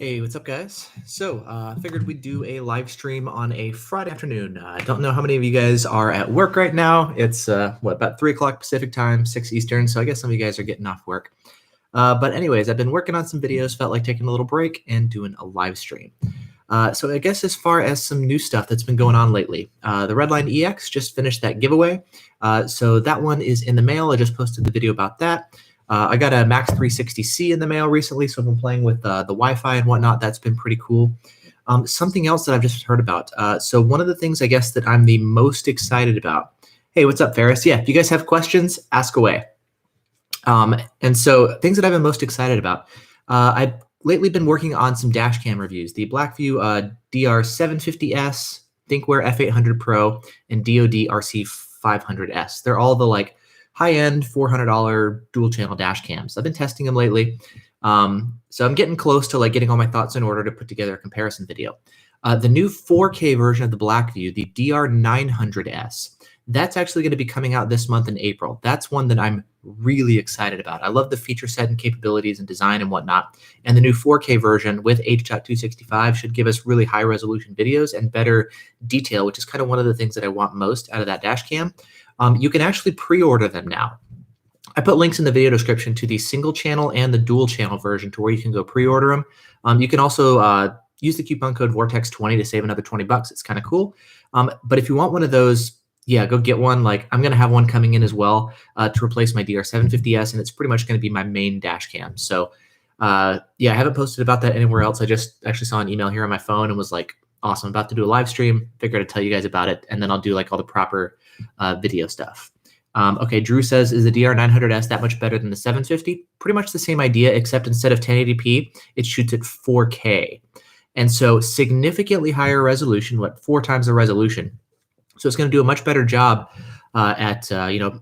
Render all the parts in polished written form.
Hey, what's up, guys? So, I figured we'd do a live stream on a Friday afternoon. I don't know how many of you guys are at work right now. It's, about 3 o'clock Pacific time, 6 Eastern, so I guess some of you guys are getting off work. But anyways, I've been working on some videos, felt like taking a little break and doing a live stream. So I guess as far as some new stuff that's been going on lately, the Redline EX just finished that giveaway. So that one is in the mail. I just posted the video about that. I got a Max 360C in the mail recently, so I've been playing with the Wi-Fi and whatnot. That's been pretty cool. Something else that I've just heard about. So one of the things I guess that I'm the most excited about. Hey, what's up, Ferris? Yeah, if you guys have questions, ask away. And so things that I've been most excited about. I've lately been working on some dash cam reviews. The Blackview DR750S, Thinkware F800 Pro, and DoD RC500S. They're all the high-end $400 dual channel dash cams. I've been testing them lately. So I'm getting close to getting all my thoughts in order to put together a comparison video. The new 4K version of the Blackview, the DR900S, that's actually going to be coming out this month in April. That's one that I'm really excited about. I love the feature set and capabilities and design and whatnot. And the new 4K version with H.265 should give us really high resolution videos and better detail, which is kind of one of the things that I want most out of that dash cam. You can actually pre-order them now. I put links in the video description to the single channel and the dual channel version to where you can go pre-order them. You can also use the coupon code Vortex20 to save another $20. It's kind of cool. But if you want one of those, yeah, go get one. I'm going to have one coming in as well to replace my DR750S, and it's pretty much going to be my main dash cam. So yeah, I haven't posted about that anywhere else. I just actually saw an email here on my phone and was like, awesome, I'm about to do a live stream. Figured I'd tell you guys about it, and then I'll do all the proper video stuff. Okay, Drew says, is the DR900S that much better than the 750? Pretty much the same idea, except instead of 1080p, it shoots at 4K. And so significantly higher resolution, 4 times the resolution. So it's going to do a much better job at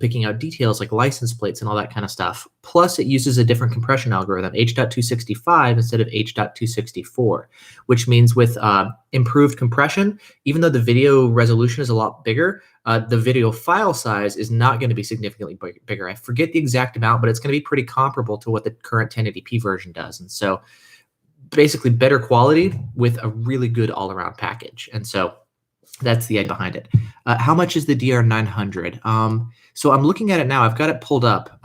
picking out details like license plates and all that kind of stuff. Plus, it uses a different compression algorithm, H.265 instead of H.264, which means with improved compression, even though the video resolution is a lot bigger, the video file size is not going to be significantly bigger. I forget the exact amount, but it's going to be pretty comparable to what the current 1080p version does. And so basically better quality with a really good all-around package. And so that's the idea behind it. How much is the DR900? So I'm looking at it now. I've got it pulled up.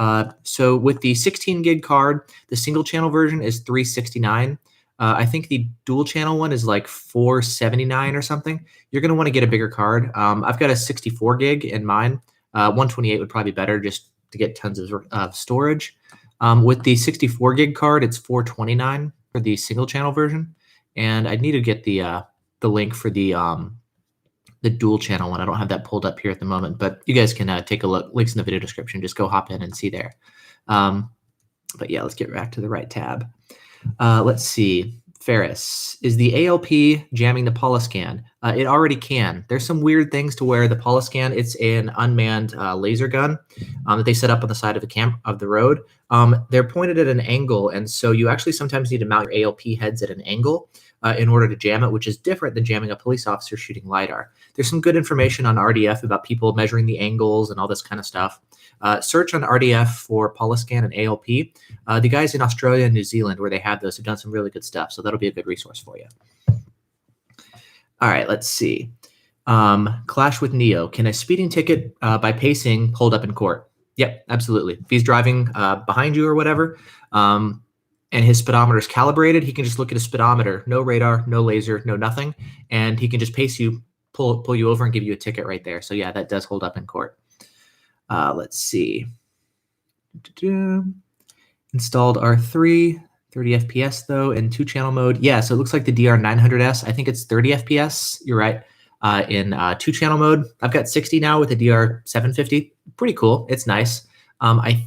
So with the 16 gig card, the single channel version is $369. I think the dual channel one is $479 or something. You're going to want to get a bigger card. I've got a 64 gig in mine. 128 would probably be better just to get tons of storage. With the 64 gig card, it's $429 for the single channel version. And I'd need to get the link for the dual channel one. I don't have that pulled up here at the moment, but you guys can take a look. Links in the video description. Just go hop in and see there. But yeah, let's get back to the right tab. Let's see. Ferris, is the ALP jamming the Polyscan? It already can. There's some weird things to where the Polyscan, it's an unmanned laser gun that they set up on the side of the road. They're pointed at an angle, and so you actually sometimes need to mount your ALP heads at an angle in order to jam it, which is different than jamming a police officer shooting LiDAR. There's some good information on RDF about people measuring the angles and all this kind of stuff. Search on RDF for Polyscan and ALP. The guys in Australia and New Zealand, where they have those, have done some really good stuff, so that'll be a good resource for you. All right, let's see. Clash with Neo. Can a speeding ticket by pacing hold up in court? Yep, absolutely. If he's driving behind you or whatever, and his speedometer is calibrated, he can just look at his speedometer, no radar, no laser, no nothing, and he can just pace you, pull you over and give you a ticket right there. So yeah, that does hold up in court. Let's see. Installed R3, 30 FPS though, in 2-channel mode. Yeah, so it looks like the DR900S, I think it's 30 FPS, you're right, in 2-channel mode. I've got 60 now with the DR750. Pretty cool, it's nice. I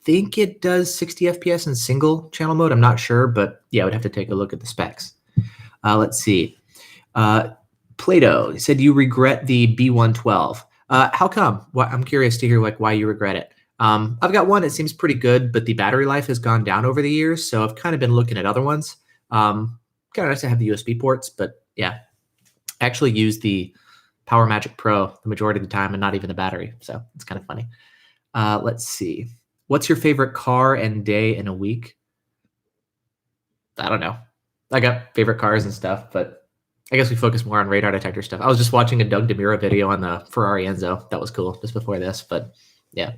think it does 60 FPS in single channel mode. I'm not sure, but yeah, I would have to take a look at the specs. Let's see. Plato said you regret the B112. How come? Well, I'm curious to hear why you regret it. I've got one. It seems pretty good, but the battery life has gone down over the years, so I've kind of been looking at other ones. Kind of nice to have the USB ports, but yeah, I actually use the Power Magic Pro the majority of the time and not even the battery, so it's kind of funny. Let's see. What's your favorite car and day in a week? I don't know. I got favorite cars and stuff, but I guess we focus more on radar detector stuff. I was just watching a Doug DeMuro video on the Ferrari Enzo. That was cool just before this, but yeah.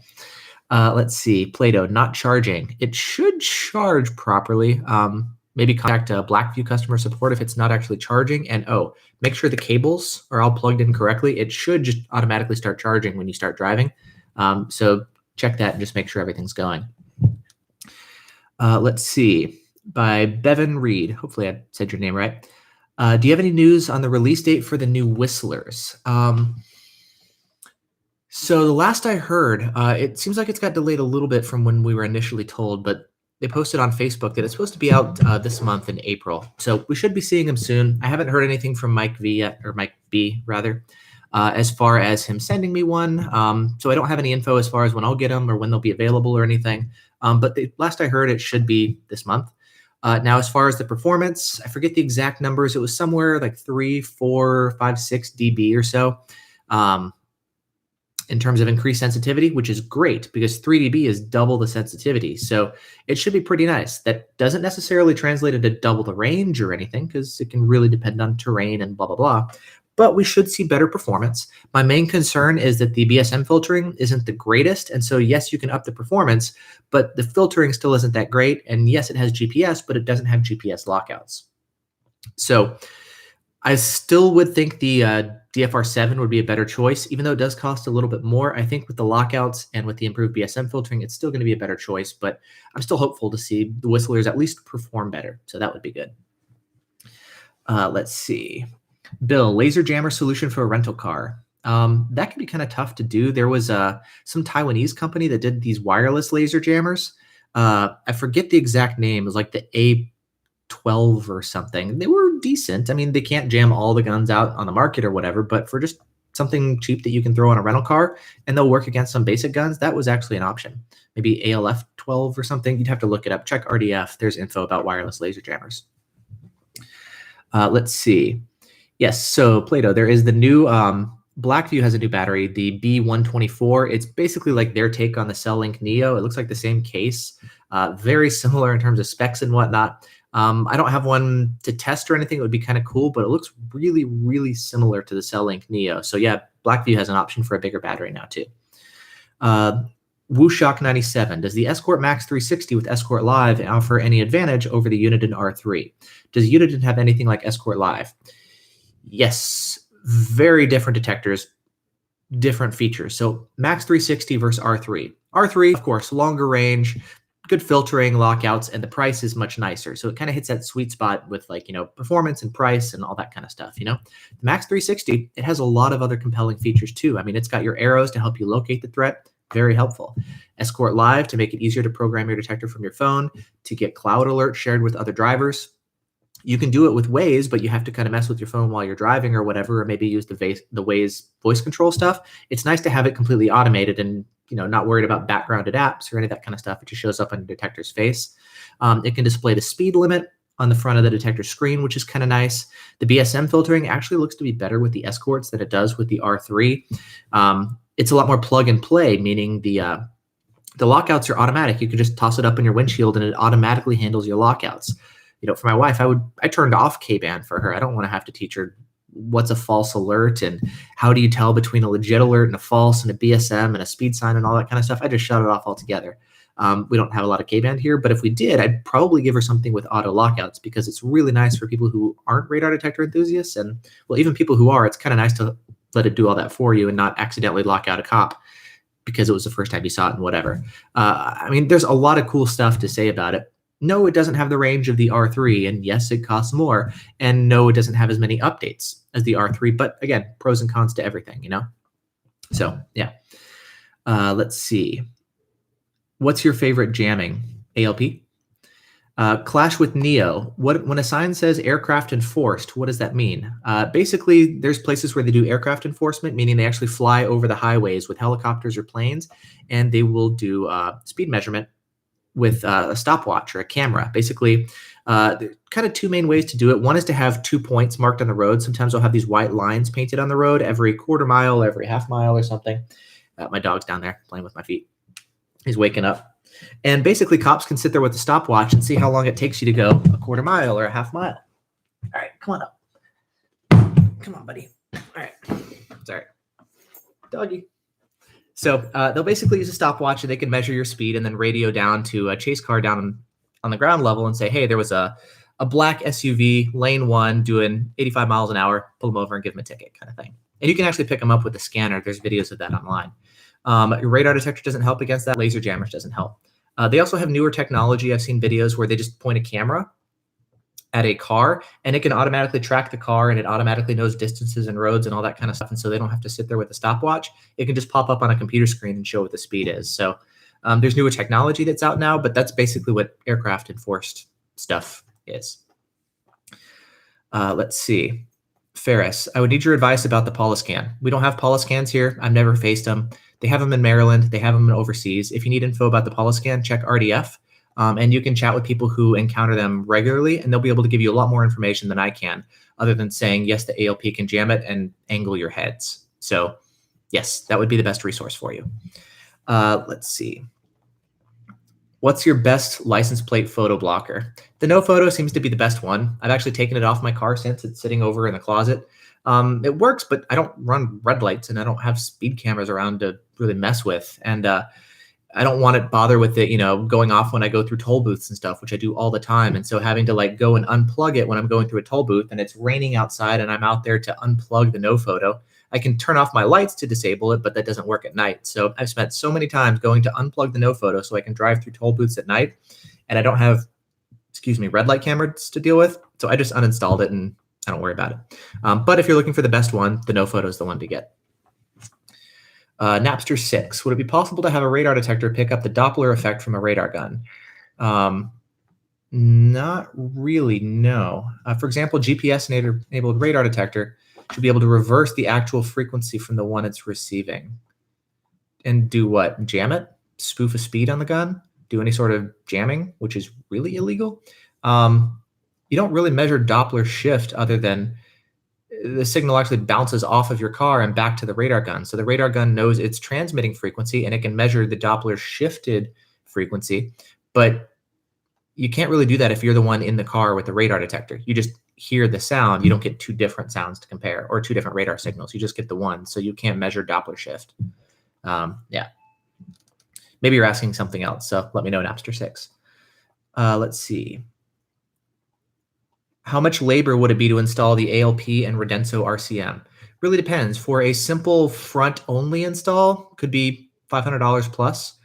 Let's see. Play-Doh, not charging. It should charge properly. Maybe contact Blackview customer support if it's not actually charging. And make sure the cables are all plugged in correctly. It should just automatically start charging when you start driving. So check that and just make sure everything's going. Let's see. By Bevan Reed. Hopefully I said your name right. Do you have any news on the release date for the new Whistlers? So the last I heard, it seems like it's got delayed a little bit from when we were initially told, but they posted on Facebook that it's supposed to be out this month in April. So we should be seeing them soon. I haven't heard anything from Mike V yet, or Mike B rather, as far as him sending me one. So I don't have any info as far as when I'll get them or when they'll be available or anything. But the last I heard, it should be this month. Now, as far as the performance, I forget the exact numbers. It was somewhere like 3, 4, 5, 6 dB or so. In terms of increased sensitivity, which is great because 3 dB is double the sensitivity. So it should be pretty nice. That doesn't necessarily translate into double the range or anything because it can really depend on terrain and blah, blah, blah. But we should see better performance. My main concern is that the BSM filtering isn't the greatest. And so, yes, you can up the performance, but the filtering still isn't that great. And yes, it has GPS, but it doesn't have GPS lockouts. So I still would think the DFR7 would be a better choice, even though it does cost a little bit more. I think with the lockouts and with the improved BSM filtering, it's still going to be a better choice, but I'm still hopeful to see the Whistlers at least perform better. So that would be good. Let's see. Bill, laser jammer solution for a rental car. That can be kind of tough to do. There was some Taiwanese company that did these wireless laser jammers. I forget the exact name. It was like the A12 or something. They were decent. I mean, they can't jam all the guns out on the market or whatever, but for just something cheap that you can throw on a rental car and they'll work against some basic guns, that was actually an option. Maybe ALF 12 or something. You'd have to look it up. Check RDF. There's info about wireless laser jammers. Let's see. Yes, so Play-Doh, there is the new Blackview has a new battery, the B124. It's basically like their take on the Cell-Link Neo. It looks like the same case, very similar in terms of specs and whatnot. I don't have one to test or anything. It would be kind of cool, but it looks really, really similar to the Cell-Link Neo. So yeah, Blackview has an option for a bigger battery now too. Wooshock 97. Does the Escort Max 360 with Escort Live offer any advantage over the Uniden R3? Does Uniden have anything like Escort Live? Yes, very different detectors, different features. So Max 360 versus R3. R3, of course, longer range, good filtering, lockouts, and the price is much nicer. So it kind of hits that sweet spot with like, performance and price and all that kind of stuff, The Max 360, it has a lot of other compelling features too. I mean, it's got your arrows to help you locate the threat. Very helpful. Escort Live to make it easier to program your detector from your phone, to get cloud alerts shared with other drivers. You can do it with Waze, but you have to kind of mess with your phone while you're driving or whatever, or maybe use the Waze voice control stuff. It's nice to have it completely automated and not worried about backgrounded apps or any of that kind of stuff. It just shows up on the detector's face. It can display the speed limit on the front of the detector screen, which is kind of nice. The BSM filtering actually looks to be better with the Escorts than it does with the R3. It's a lot more plug and play, meaning the lockouts are automatic. You can just toss it up in your windshield and it automatically handles your lockouts. For my wife, I turned off K-band for her. I don't want to have to teach her what's a false alert and how do you tell between a legit alert and a false and a BSM and a speed sign and all that kind of stuff. I just shut it off altogether. We don't have a lot of K-band here, but if we did, I'd probably give her something with auto lockouts because it's really nice for people who aren't radar detector enthusiasts. And well, even people who are, it's kind of nice to let it do all that for you and not accidentally lock out a cop because it was the first time you saw it and whatever. I mean, there's a lot of cool stuff to say about it. No, it doesn't have the range of the R3, and yes, it costs more. And no, it doesn't have as many updates as the R3. But again, pros and cons to everything, So yeah, let's see. What's your favorite jamming? ALP? Clash with Neo. When a sign says aircraft enforced, what does that mean? Basically, there's places where they do aircraft enforcement, meaning they actually fly over the highways with helicopters or planes, and they will do speed measurement with a stopwatch or a camera. Basically, there are kind of two main ways to do it. One is to have 2 points marked on the road. Sometimes they'll have these white lines painted on the road every quarter mile, every half mile or something. My dog's down there playing with my feet. He's waking up. And basically, cops can sit there with the stopwatch and see how long it takes you to go quarter mile or a half mile. All right, come on up. Come on, buddy. All right. Sorry. Doggy. So they'll basically use a stopwatch and they can measure your speed and then radio down to a chase car down on the ground level and say, hey, there was a black SUV, lane 1, doing 85 miles an hour, pull them over and give them a ticket kind of thing. And you can actually pick them up with a scanner. There's videos of that online. Your radar detector doesn't help against that. Laser jammers doesn't help. They also have newer technology. I've seen videos where they just point a camera at a car and it can automatically track the car and it automatically knows distances and roads and all that kind of stuff. And so they don't have to sit there with a stopwatch. It can just pop up on a computer screen and show what the speed is. So there's newer technology that's out now, but that's basically what aircraft enforced stuff is. Let's see. Ferris, I would need your advice about the Poliscan. We don't have Poliscans here. I've never faced them. They have them in Maryland. They have them overseas. If you need info about the Poliscan, check RDF. And you can chat with people who encounter them regularly, and they'll be able to give you a lot more information than I can, other than saying, yes, the ALP can jam it and angle your heads. So yes, that would be the best resource for you. Let's see. What's your best license plate photo blocker? The no photo seems to be the best one. I've actually taken it off my car since it's sitting over in the closet. It works, but I don't run red lights and I don't have speed cameras around to really mess with. And I don't want to bother with it, going off when I go through toll booths and stuff, which I do all the time. And so having to go and unplug it when I'm going through a toll booth and it's raining outside and I'm out there to unplug the no photo, I can turn off my lights to disable it, but that doesn't work at night. So I've spent so many times going to unplug the no photo so I can drive through toll booths at night. And I don't have, red light cameras to deal with. So I just uninstalled it and I don't worry about it. But if you're looking for the best one, the no photo is the one to get. Napster 6. Would it be possible to have a radar detector pick up the Doppler effect from a radar gun? Not really, no. For example, GPS-enabled radar detector should be able to reverse the actual frequency from the one it's receiving. And do what? Jam it? Spoof a speed on the gun? Do any sort of jamming, which is really illegal? You don't really measure Doppler shift other than the signal actually bounces off of your car and back to the radar gun. So the radar gun knows its transmitting frequency and it can measure the Doppler shifted frequency, but you can't really do that if you're the one in the car with the radar detector. You just hear the sound. You don't get two different sounds to compare or two different radar signals. You just get the one. So you can't measure Doppler shift. Yeah. Maybe you're asking something else. So let me know, Napster 6. Let's see. How much labor would it be to install the ALP and Redenso RCM? Really depends. For a simple front-only install, could be $500 plus.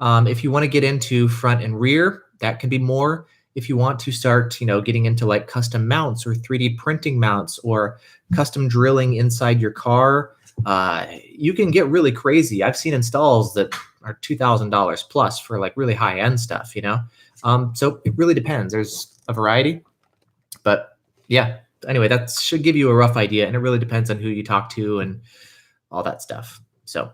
If you want to get into front and rear, that can be more. If you want to start, getting into custom mounts or 3D printing mounts or custom drilling inside your car, you can get really crazy. I've seen installs that are $2,000 plus for really high-end stuff, So it really depends. There's a variety. But yeah, anyway, that should give you a rough idea. And it really depends on who you talk to and all that stuff. So,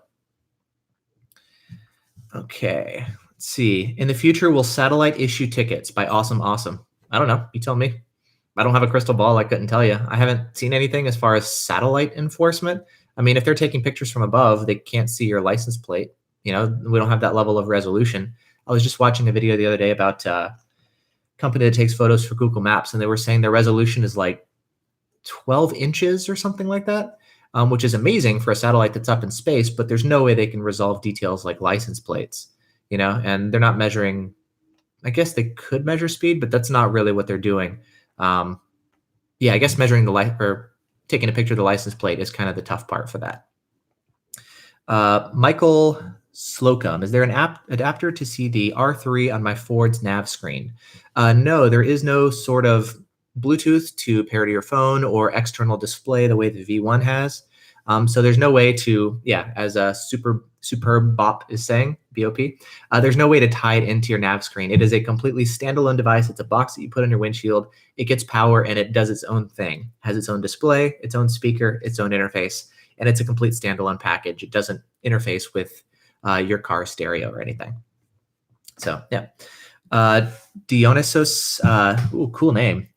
okay, let's see. In the future, will satellite issue tickets by Awesome Awesome? I don't know. You tell me. I don't have a crystal ball. I couldn't tell you. I haven't seen anything as far as satellite enforcement. I mean, if they're taking pictures from above, they can't see your license plate. We don't have that level of resolution. I was just watching a video the other day about company that takes photos for Google Maps, and they were saying their resolution is 12 inches or something like that, which is amazing for a satellite that's up in space, but there's no way they can resolve details like license plates, and they're not measuring. I guess they could measure speed, but that's not really what they're doing. Yeah, I guess measuring the light or taking a picture of the license plate is kind of the tough part for that. Michael Slocum, is there an adapter to see the R3 on my Ford's nav screen? No, there is no sort of Bluetooth to pair to your phone or external display the way the V1 has. So there's no way to, as a superb Bop is saying, B-O-P, there's no way to tie it into your nav screen. It is a completely standalone device. It's a box that you put on your windshield. It gets power and it does its own thing. Has its own display, its own speaker, its own interface, and it's a complete standalone package. It doesn't interface with your car stereo or anything. So yeah. Dionysos, cool name.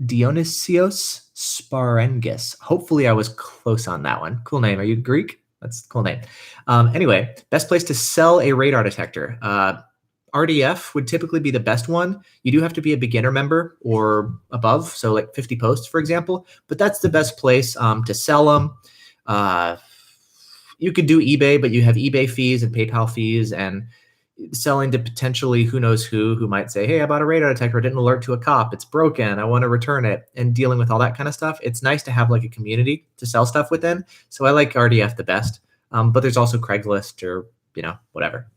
Dionysios Sparengis. Hopefully I was close on that one. Cool name. Are you Greek? That's a cool name. Anyway, best place to sell a radar detector. RDF would typically be the best one. You do have to be a beginner member or above, so like 50 posts, for example. But that's the best place to sell them. You could do eBay, but you have eBay fees and PayPal fees, and selling to potentially who knows who might say, hey, I bought a radar detector, it didn't alert to a cop, it's broken, I want to return it, and dealing with all that kind of stuff. It's nice to have like a community to sell stuff within. So I like RDF the best, but there's also Craigslist or, whatever.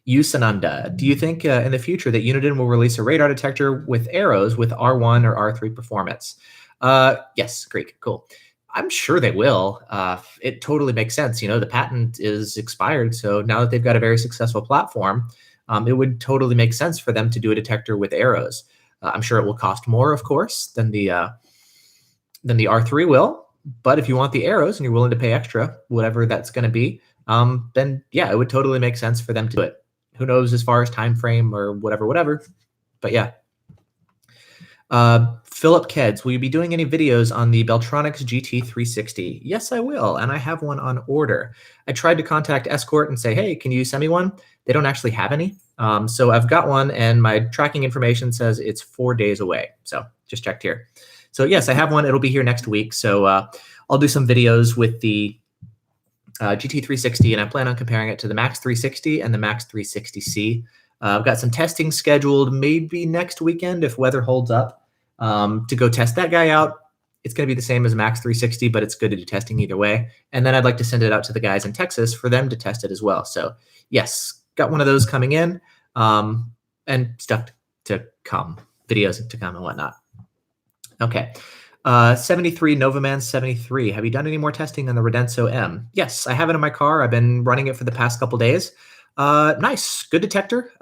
Yusananda, do you think in the future that Uniden will release a radar detector with arrows with R1 or R3 performance? Yes, Greek, cool. I'm sure they will. It totally makes sense. The patent is expired. So now that they've got a very successful platform, it would totally make sense for them to do a detector with arrows. I'm sure it will cost more, of course, than the R3 will. But if you want the arrows and you're willing to pay extra, whatever that's going to be, then yeah, it would totally make sense for them to do it. Who knows as far as time frame or whatever. But yeah. Philip Keds, will you be doing any videos on the Beltronics GT360? Yes, I will, and I have one on order. I tried to contact Escort and say, hey, can you send me one? They don't actually have any. So I've got one, and my tracking information says it's 4 days away. So just checked here. So yes, I have one. It'll be here next week. So I'll do some videos with the GT360, and I plan on comparing it to the Max 360 and the Max 360C. I've got some testing scheduled maybe next weekend if weather holds up to go test that guy out. It's going to be the same as Max 360, but it's good to do testing either way. And then I'd like to send it out to the guys in Texas for them to test it as well. So yes, got one of those coming in and stuff to come, videos to come and whatnot. Okay. 73 Novaman 73. Have you done any more testing on the Redenso M? Yes, I have it in my car. I've been running it for the past couple days. Nice, good detector.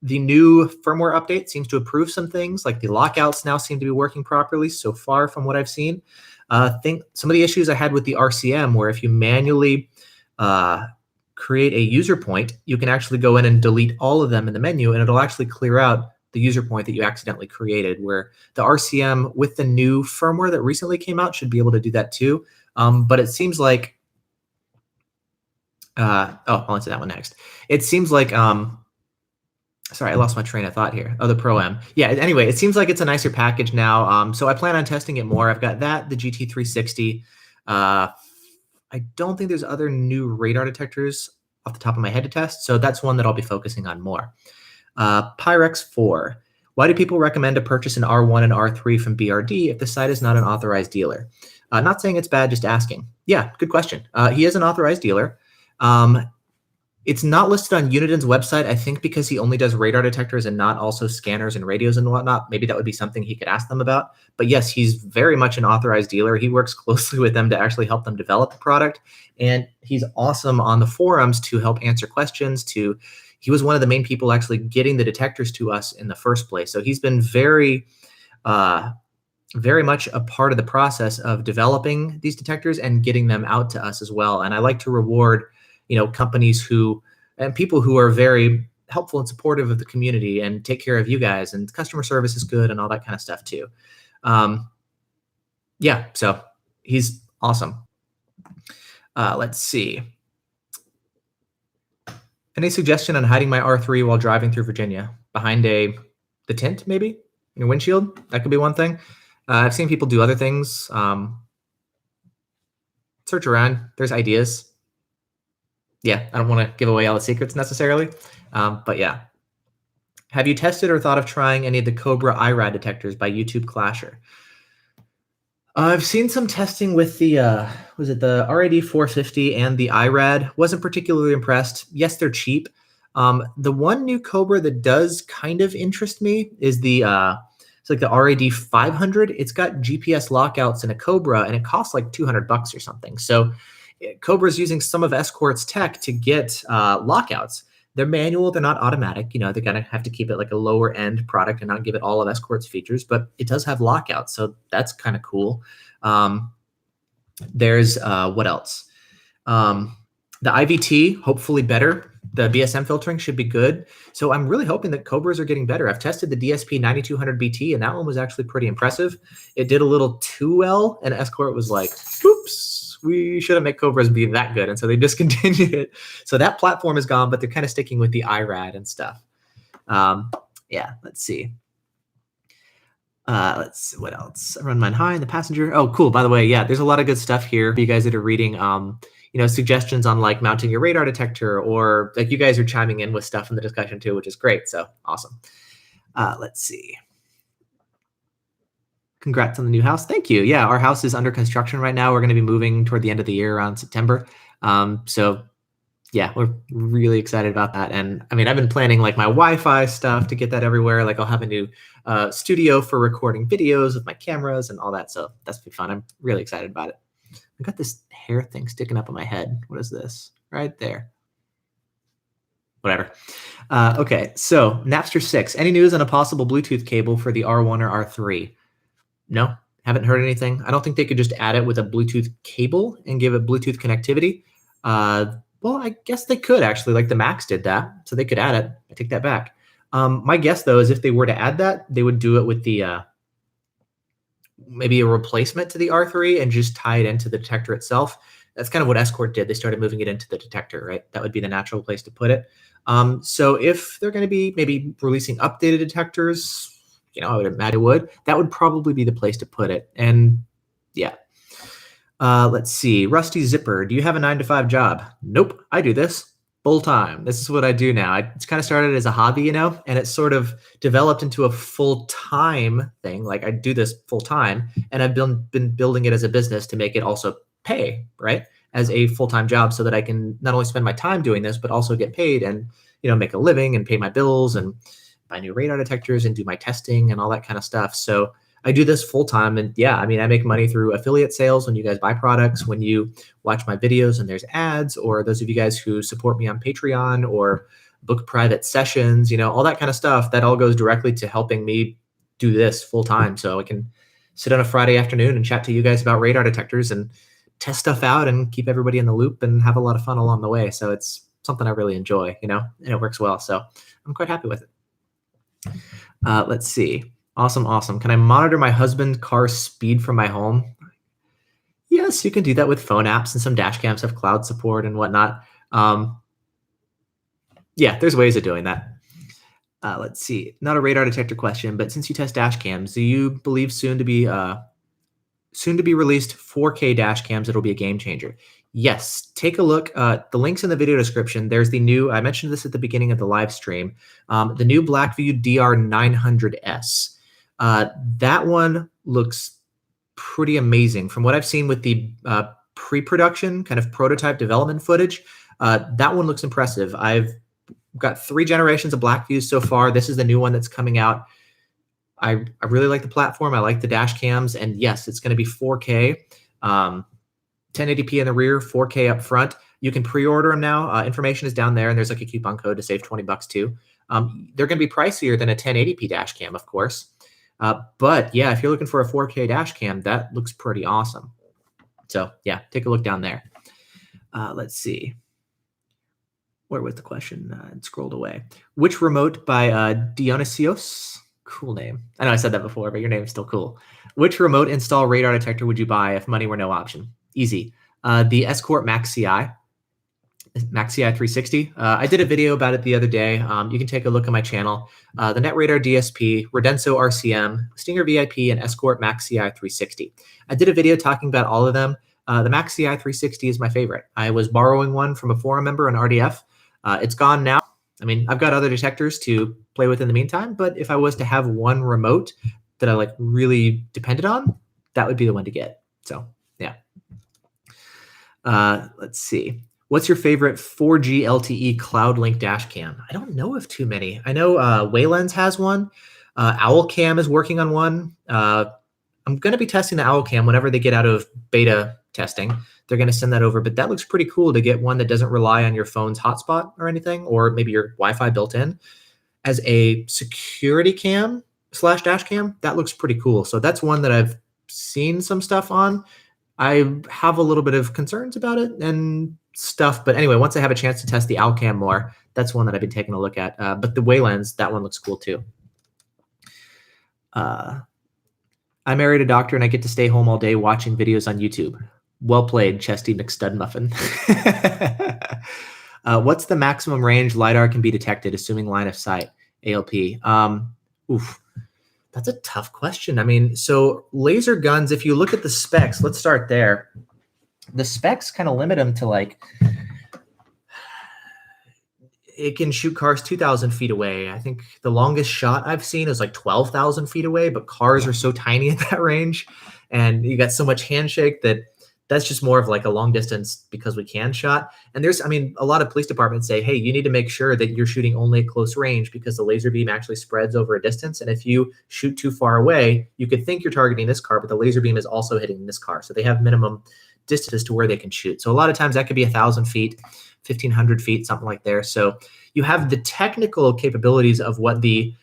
The new firmware update seems to improve some things, like the lockouts now seem to be working properly so far from what I've seen. I think some of the issues I had with the RCM, where if you manually create a user point, you can actually go in and delete all of them in the menu, and it'll actually clear out the user point that you accidentally created, where the RCM with the new firmware that recently came out should be able to do that too. But it seems like I'll answer that one next. It seems like, sorry, I lost my train of thought here. Oh, the Pro M. Yeah, anyway, it seems like it's a nicer package now. So I plan on testing it more. I've got that, the GT360. I don't think there's other new radar detectors off the top of my head to test. So that's one that I'll be focusing on more. Pyrex 4. Why do people recommend to purchase an R1 and R3 from BRD if the site is not an authorized dealer? Not saying it's bad, just asking. Yeah, good question. He is an authorized dealer. It's not listed on Uniden's website, I think because he only does radar detectors and not also scanners and radios and whatnot. Maybe that would be something he could ask them about. But yes, he's very much an authorized dealer. He works closely with them to actually help them develop the product. And he's awesome on the forums to help answer questions. He was one of the main people actually getting the detectors to us in the first place. So he's been very much a part of the process of developing these detectors and getting them out to us as well. And I like to reward companies and people who are very helpful and supportive of the community and take care of you guys, and customer service is good and all that kind of stuff too. Yeah, so he's awesome. Let's see. Any suggestion on hiding my R3 while driving through Virginia? Behind the tint, maybe? In your windshield? That could be one thing. I've seen people do other things. Search around. There's ideas. Yeah, I don't want to give away all the secrets necessarily, but yeah. Have you tested or thought of trying any of the Cobra IRAD detectors by YouTube Clasher? I've seen some testing with the, was it the RAD 450 and the IRAD? Wasn't particularly impressed. Yes, they're cheap. The one new Cobra that does kind of interest me is the, it's like the RAD 500. It's got GPS lockouts in a Cobra, and it costs like $200 or something. So Cobra's using some of Escort's tech to get lockouts. They're manual, they're not automatic. They're gonna have to keep it like a lower end product and not give it all of Escort's features, but it does have lockouts, so that's kind of cool. There's what else? The IVT, hopefully better. The BSM filtering should be good. So I'm really hoping that Cobras are getting better. I've tested the DSP 9200 BT, and that one was actually pretty impressive. It did a little too well, and Escort was like, oops, oops, we shouldn't make Cobras be that good. And so they discontinued it. So that platform is gone, but they're kind of sticking with the iRad and stuff. Yeah, let's see. Let's see what else. I run mine high in the passenger. Oh, cool. By the way, yeah, there's a lot of good stuff here for you guys that are reading. Suggestions on like mounting your radar detector, or like you guys are chiming in with stuff in the discussion too, which is great. So awesome. Let's see. Congrats on the new house. Thank you. Yeah, our house is under construction right now. We're going to be moving toward the end of the year around September. So yeah, we're really excited about that. And I mean, I've been planning like my Wi-Fi stuff to get that everywhere. Like I'll have a new studio for recording videos with my cameras and all that. So that's been fun. I'm really excited about it. I got this hair thing sticking up on my head. What is this? Right there. Whatever. Okay, so Napster 6. Any news on a possible Bluetooth cable for the R1 or R3? No, haven't heard anything. I don't think they could just add it with a Bluetooth cable and give it Bluetooth connectivity. Well, I guess they could actually, like the Macs did that. So they could add it. I take that back. My guess, though, is if they were to add that, they would do it with the maybe a replacement to the R3 and just tie it into the detector itself. That's kind of what Escort did. They started moving it into the detector, right? That would be the natural place to put it. So if they're going to be maybe releasing updated detectors, I would imagine it would. That would probably be the place to put it. And yeah. Let's see. Rusty Zipper. Do you have a 9-to-5 job? Nope. I do this full time. This is what I do now. It's kind of started as a hobby, and it's sort of developed into a full-time thing. Like I do this full time, and I've been building it as a business to make it also pay, right, as a full-time job, so that I can not only spend my time doing this, but also get paid and make a living and pay my bills and buy new radar detectors and do my testing and all that kind of stuff. So I do this full time, and yeah, I mean, I make money through affiliate sales when you guys buy products, when you watch my videos and there's ads, or those of you guys who support me on Patreon or book private sessions, all that kind of stuff. That all goes directly to helping me do this full time, so I can sit on a Friday afternoon and chat to you guys about radar detectors and test stuff out and keep everybody in the loop and have a lot of fun along the way. So it's something I really enjoy, and it works well. So I'm quite happy with it. Let's see. Awesome. Can I monitor my husband's car speed from my home? Yes, you can do that with phone apps, and some dash cams have cloud support and whatnot. Yeah, there's ways of doing that. Let's see. Not a radar detector question, but since you test dash cams, do you believe soon to be released 4K dash cams that'll be a game changer? Yes, take a look. The link's in the video description. There's the new, I mentioned this at the beginning of the live stream, the new Blackview DR900S. That one looks pretty amazing. From what I've seen with the pre-production kind of prototype development footage, that one looks impressive. I've got 3 generations of Blackviews so far. This is the new one that's coming out. I really like the platform. I like the dash cams, and yes, it's going to be 4K, 1080p in the rear, 4K up front. You can pre-order them now. Information is down there, and there's like a coupon code to save $20 too. They're going to be pricier than a 1080p dash cam, of course. But yeah, if you're looking for a 4K dash cam, that looks pretty awesome. So yeah, take a look down there. Let's see. Where was the question? It scrolled away. Which remote by Dionysios? Cool name. I know I said that before, but your name is still cool. Which remote install radar detector would you buy if money were no option? Easy. The Escort Max CI 360. I did a video about it the other day. You can take a look at my channel. The NetRadar DSP, Redenso RCM, Stinger VIP, and Escort Max CI 360. I did a video talking about all of them. The Max CI 360 is my favorite. I was borrowing one from a forum member on RDF. It's gone now. I mean, I've got other detectors to play with in the meantime, but if I was to have one remote that I like really depended on, that would be the one to get. So yeah. Let's see. What's your favorite 4G LTE cloud link dash cam? I don't know of too many. I know Waylens has one. Owlcam is working on one. I'm going to be testing the Owlcam whenever they get out of beta testing. They're going to send that over, but that looks pretty cool to get one that doesn't rely on your phone's hotspot or anything, or maybe your Wi-Fi built in as a security cam / dash cam. That looks pretty cool. So that's one that I've seen some stuff on. I have a little bit of concerns about it and stuff, but anyway, once I have a chance to test the Owlcam more, that's one that I've been taking a look at. But the Waylens, that one looks cool too. I married a doctor and I get to stay home all day watching videos on YouTube. Well played, Chesty McStudmuffin. What's the maximum range LiDAR can be detected, assuming line of sight, ALP? Oof, that's a tough question. I mean, so laser guns, if you look at the specs, let's start there. The specs kind of limit them to like, it can shoot cars 2,000 feet away. I think the longest shot I've seen is like 12,000 feet away, but cars are so tiny at that range. And you got so much handshake that that's just more of like a long distance because we can shot. And there's, I mean, a lot of police departments say, hey, you need to make sure that you're shooting only at close range because the laser beam actually spreads over a distance. And if you shoot too far away, you could think you're targeting this car, but the laser beam is also hitting this car. So they have minimum distances to where they can shoot. So a lot of times that could be 1,000 feet, 1,500 feet, something like there. So you have the technical capabilities of what the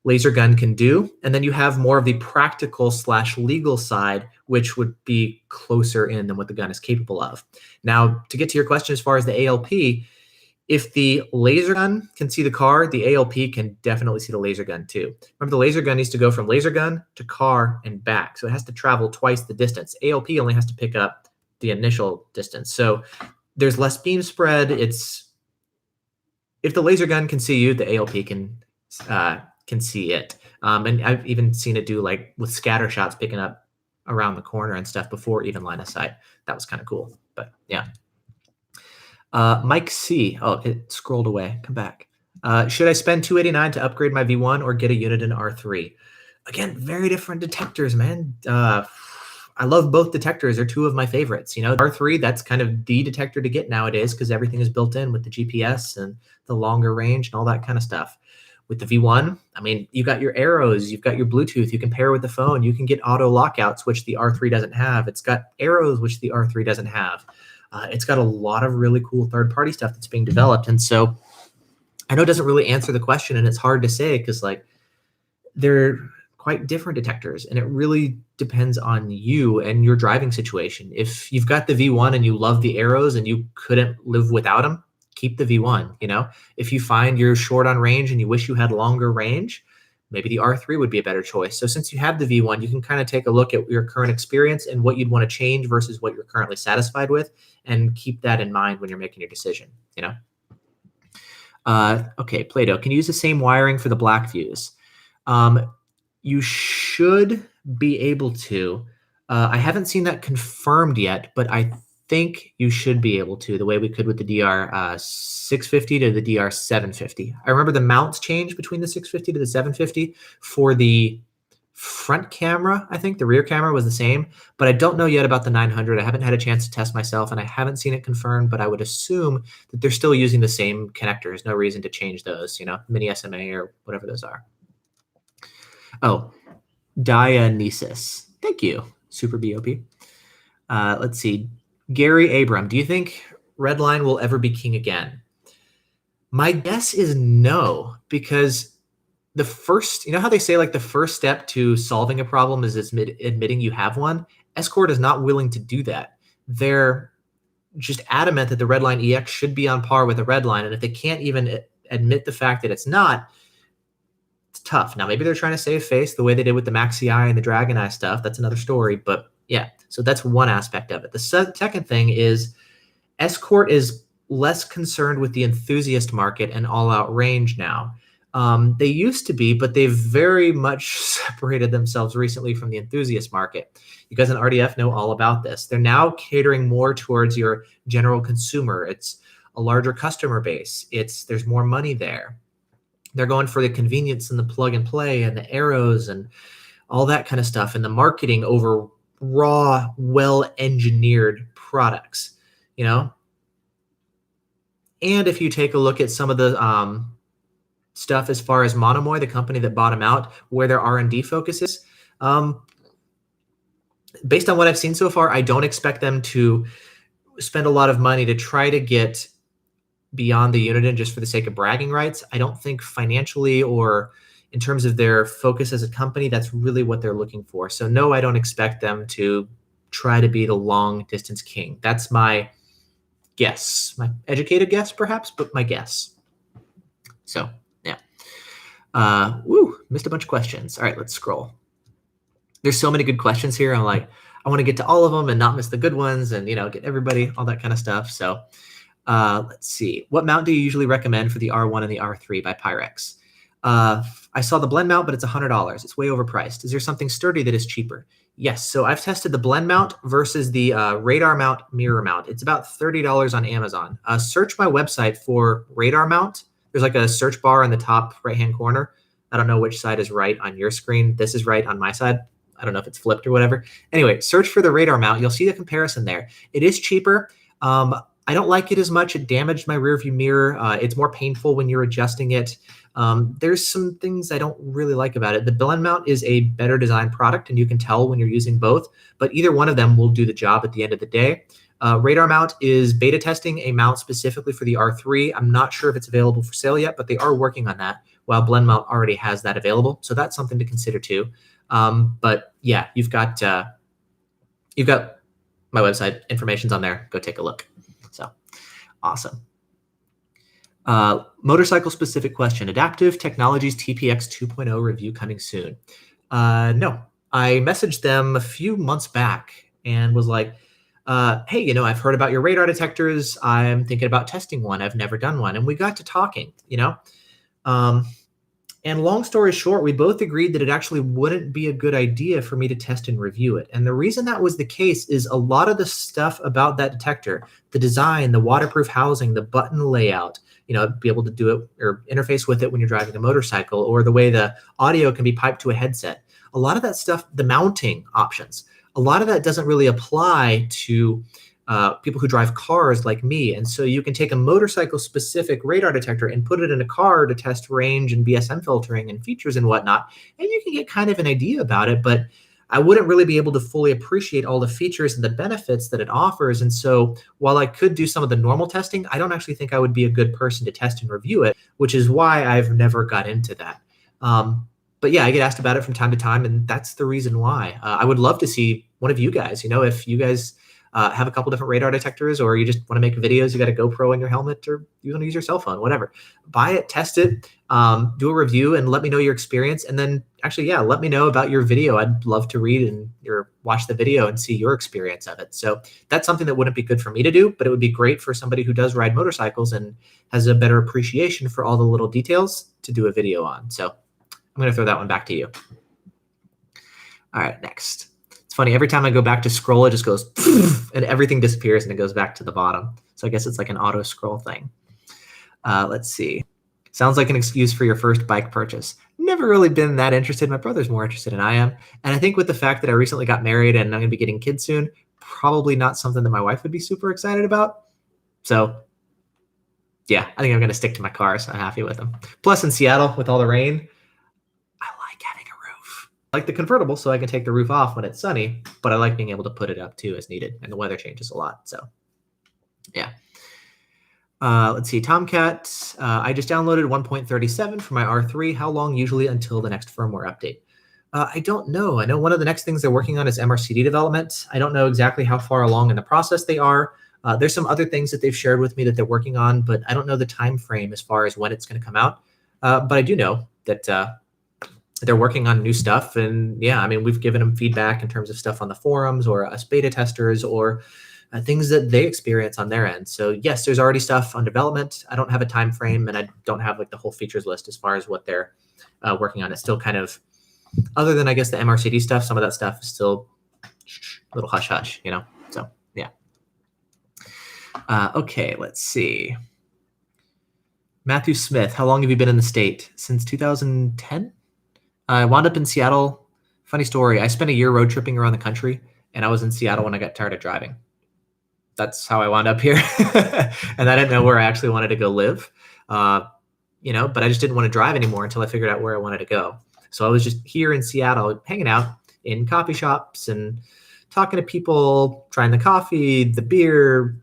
laser gun can do, and then you have more of the practical / legal side, which would be closer in than what the gun is capable of. Now, to get to your question as far as the ALP, if the laser gun can see the car, the ALP can definitely see the laser gun too. Remember, the laser gun needs to go from laser gun to car and back, so it has to travel twice the distance. ALP only has to pick up the initial distance. So there's less beam spread. It's, if the laser gun can see you, the ALP can see it. And I've even seen it do like with scatter shots, picking up around the corner and stuff before even line of sight. That was kind of cool. But yeah. Mike C. Oh, it scrolled away. Come back. Should I spend $289 to upgrade my V1 or get a unit in R3? Again, very different detectors, man. I love both detectors. They're two of my favorites. You know, R3, that's kind of the detector to get nowadays because everything is built in with the GPS and the longer range and all that kind of stuff. With the V1, I mean, you got your arrows, you've got your Bluetooth, you can pair with the phone, you can get auto lockouts, which the R3 doesn't have. It's got arrows, which the R3 doesn't have. It's got a lot of really cool third-party stuff that's being developed. And so I know it doesn't really answer the question, and it's hard to say because like they're quite different detectors, and it really depends on you and your driving situation. If you've got the V1 and you love the arrows and you couldn't live without them, keep the V1. You know, if you find you're short on range and you wish you had longer range, maybe the R3 would be a better choice. So since you have the V1, you can kind of take a look at your current experience and what you'd want to change versus what you're currently satisfied with, and keep that in mind when you're making your decision, you know? Okay, Plato, can you use the same wiring for the black views? You should be able to. I haven't seen that confirmed yet, but I think you should be able to, the way we could with the DR650 to the DR750. I remember the mounts changed between the 650 to the 750 for the front camera. I think the rear camera was the same, but I don't know yet about the 900. I haven't had a chance to test myself, and I haven't seen it confirmed, but I would assume that they're still using the same connectors. No reason to change those, you know, mini SMA or whatever those are. Oh, Dionysus. Thank you, Super BOP. Let's see. Gary Abram, do you think Redline will ever be king again? My guess is no, because the first, you know how they say like the first step to solving a problem is admitting you have one? Escort is not willing to do that. They're just adamant that the Redline EX should be on par with the Redline, and if they can't even admit the fact that it's not, it's tough. Now, maybe they're trying to save face the way they did with the Maxi Eye and the Dragon Eye stuff. That's another story, but yeah, so that's one aspect of it. The second thing is Escort is less concerned with the enthusiast market and all-out range now. They used to be, but they've very much separated themselves recently from the enthusiast market. You guys in RDF know all about this. They're now catering more towards your general consumer. It's a larger customer base. There's more money there. They're going for the convenience and the plug and play and the arrows and all that kind of stuff, and the marketing over raw, well-engineered products, you know? And if you take a look at some of the stuff as far as Monomoy, the company that bought them out, where their R&D focuses, based on what I've seen so far, I don't expect them to spend a lot of money to try to get beyond the Uniden just for the sake of bragging rights. I don't think financially or in terms of their focus as a company, that's really what they're looking for. So no, I don't expect them to try to be the long distance king. That's my guess, my educated guess perhaps, but my guess. So yeah. Missed a bunch of questions. All right, let's scroll. there's so many good questions here. I'm like, I want to get to all of them and not miss the good ones and, get everybody, all that kind of stuff. So let's see. What mount do you usually recommend for the R1 and the R3 by Pyrex? I saw the blend mount, but it's $100. It's way overpriced. Is there something sturdy that is cheaper? Yes. So I've tested the blend mount versus the radar mount mirror mount. It's about $30 on Amazon. Search my website for radar mount. There's like a search bar in the top right-hand corner. I don't know which side is right on your screen. This is right on my side. I don't know if it's flipped or whatever. Anyway, search for the radar mount. You'll see the comparison there. It is cheaper. I don't like it as much. It damaged my rear view mirror. It's more painful when you're adjusting it. There's some things I don't really like about it. The blend mount is a better designed product, and you can tell when you're using both, but either one of them will do the job at the end of the day. Radar mount is beta testing a mount specifically for the R3. I'm not sure if it's available for sale yet, but they are working on that, while blend mount already has that available. So that's something to consider too. But yeah, you've got my website, information's on there. Go take a look. So awesome. Motorcycle specific question. Adaptive Technologies TPX 2.0 review coming soon. No, I messaged them a few months back and was like, hey, I've heard about your radar detectors. I'm thinking about testing one. I've never done one. And we got to talking, and long story short, we both agreed that it actually wouldn't be a good idea for me to test and review it. And the reason that was the case is a lot of the stuff about that detector, the design, the waterproof housing, the button layout, be able to do it or interface with it when you're driving a motorcycle, or the way the audio can be piped to a headset. A lot of that stuff, the mounting options, a lot of that doesn't really apply to people who drive cars like me. And so you can take a motorcycle specific radar detector and put it in a car to test range and BSM filtering and features and whatnot. And you can get kind of an idea about it, but I wouldn't really be able to fully appreciate all the features and the benefits that it offers. And so while I could do some of the normal testing, I don't actually think I would be a good person to test and review it, which is why I've never got into that. But yeah, I get asked about it from time to time, and that's the reason why. I would love to see one of you guys, if you guys have a couple different radar detectors, or you just want to make videos, you got a GoPro in your helmet, or you want to use your cell phone, whatever. Buy it, test it, do a review, and let me know your experience. And then actually, yeah, let me know about your video. I'd love to read or watch the video and see your experience of it. So that's something that wouldn't be good for me to do, but it would be great for somebody who does ride motorcycles and has a better appreciation for all the little details to do a video on. So I'm going to throw that one back to you. All right, next. It's funny, every time I go back to scroll, it just goes and everything disappears and it goes back to the bottom. So I guess it's like an auto scroll thing. Let's see. Sounds like an excuse for your first bike purchase. Never really been that interested. My brother's more interested than I am. And I think with the fact that I recently got married and I'm going to be getting kids soon, probably not something that my wife would be super excited about. So yeah, I think I'm going to stick to my cars. I'm happy with them. Plus in Seattle with all the rain, I like having a roof. I like the convertible so I can take the roof off when it's sunny, but I like being able to put it up too as needed, and the weather changes a lot. So yeah. Let's see, Tomcat. I just downloaded 1.37 for my R3. How long usually until the next firmware update? I don't know. I know one of the next things they're working on is MRCD development. I don't know exactly how far along in the process they are. There's some other things that they've shared with me that they're working on, but I don't know the time frame as far as when it's going to come out. But I do know that they're working on new stuff. And yeah, I mean, we've given them feedback in terms of stuff on the forums or us beta testers or things that they experience on their end. So yes, there's already stuff on development. I don't have a time frame, and I don't have like the whole features list as far as what they're working on. It's still kind of, other than I guess the MRCD stuff, some of that stuff is still a little hush hush, you know? So yeah. Okay, let's see. Matthew Smith, how long have you been in the state? Since 2010? I wound up in Seattle. Funny story. I spent a year road tripping around the country, and I was in Seattle when I got tired of driving. That's how I wound up here. And I didn't know where I actually wanted to go live, you know, but I just didn't want to drive anymore until I figured out where I wanted to go. So I was just here in Seattle, hanging out in coffee shops and talking to people, trying the coffee, the beer,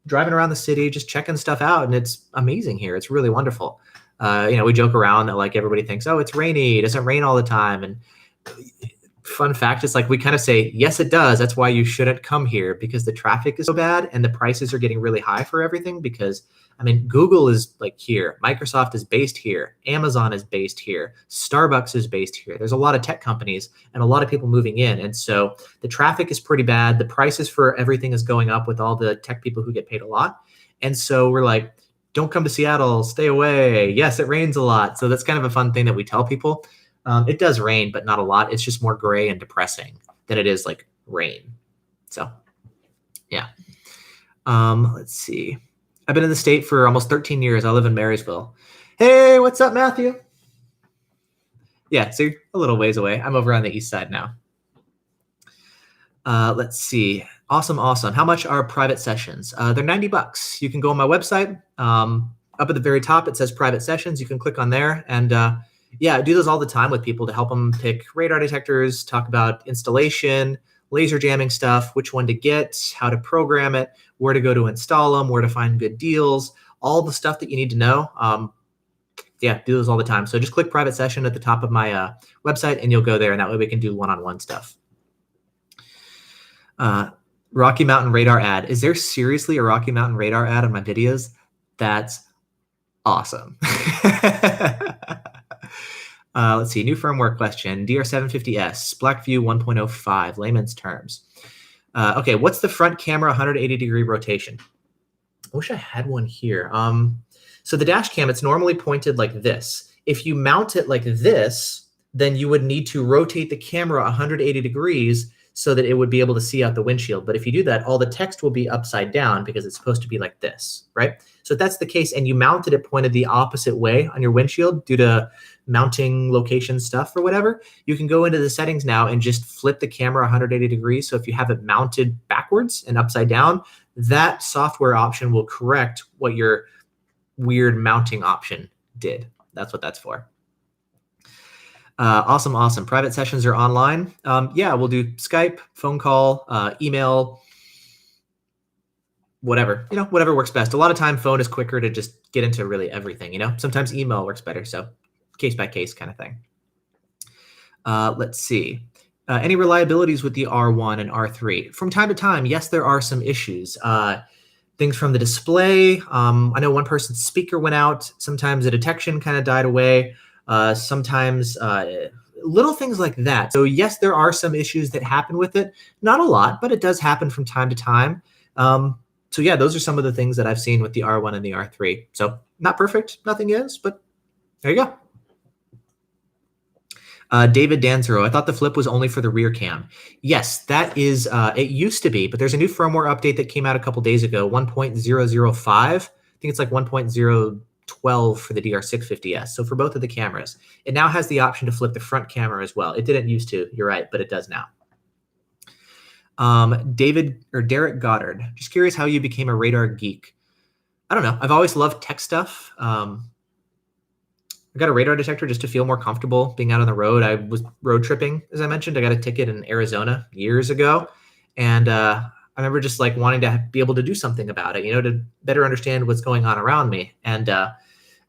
driving around the city, just checking stuff out. And it's amazing here. It's really wonderful. You know, we joke around that like everybody thinks, oh, it's rainy. It doesn't rain all the time. And fun fact is like we kind of say, yes, it does. That's why you shouldn't come here because the traffic is so bad and the prices are getting really high for everything because I mean, Google is like here, Microsoft is based here, Amazon is based here, Starbucks is based here. There's a lot of tech companies and a lot of people moving in. And so the traffic is pretty bad. The prices for everything is going up with all the tech people who get paid a lot. And so we're like, don't come to Seattle, stay away. Yes, it rains a lot. So that's kind of a fun thing that we tell people. It does rain, but not a lot. It's just more gray and depressing than it is like rain. So, yeah. Let's see. I've been in the state for almost 13 years. I live in Marysville. Hey, what's up, Matthew? Yeah, so you're a little ways away. I'm over on the east side now. Let's see. Awesome. How much are private sessions? They're $90. You can go on my website. Up at the very top, it says private sessions. You can click on there and yeah, I do those all the time with people to help them pick radar detectors, talk about installation, laser jamming stuff, which one to get, how to program it, where to go to install them, where to find good deals, all the stuff that you need to know. Yeah, do those all the time. So just click private session at the top of my website and you'll go there and that way we can do one-on-one stuff. Rocky Mountain radar ad. Is there seriously a Rocky Mountain radar ad on my videos? That's awesome. Let's see, new firmware question, DR750S, Blackview 1.05, layman's terms. Okay, what's the front camera 180-degree rotation? I wish I had one here. So the dash cam, it's normally pointed like this. If you mount it like this, then you would need to rotate the camera 180 degrees so that it would be able to see out the windshield. But if you do that, all the text will be upside down because it's supposed to be like this, right? So if that's the case and you mounted it pointed the opposite way on your windshield due to mounting location stuff or whatever, you can go into the settings now and just flip the camera 180 degrees. So if you have it mounted backwards and upside down, that software option will correct what your weird mounting option did. That's what that's for. Awesome. Private sessions are online. Yeah, we'll do Skype, phone call, email, whatever, whatever works best. A lot of time phone is quicker to just get into really everything, sometimes email works better. So case by case kind of thing. Let's see. Any reliabilities with the R1 and R3? From time to time, yes, there are some issues. Things from the display. I know one person's speaker went out. Sometimes the detection kind of died away. Sometimes little things like that. So yes, there are some issues that happen with it. Not a lot, but it does happen from time to time. So yeah, those are some of the things that I've seen with the R1 and the R3. So not perfect, nothing is, but there you go. David Danzero, I thought the flip was only for the rear cam. Yes, that is, it used to be, but there's a new firmware update that came out a couple days ago, 1.005. I think it's like 1.012 for the DR650S. So for both of the cameras, it now has the option to flip the front camera as well. It didn't used to, you're right, but it does now. Derek Goddard, just curious how you became a radar geek. I don't know. I've always loved tech stuff. I got a radar detector just to feel more comfortable being out on the road. I was road tripping, as I mentioned. I got a ticket in Arizona years ago. And I remember just like wanting to be able to do something about it, to better understand what's going on around me. And I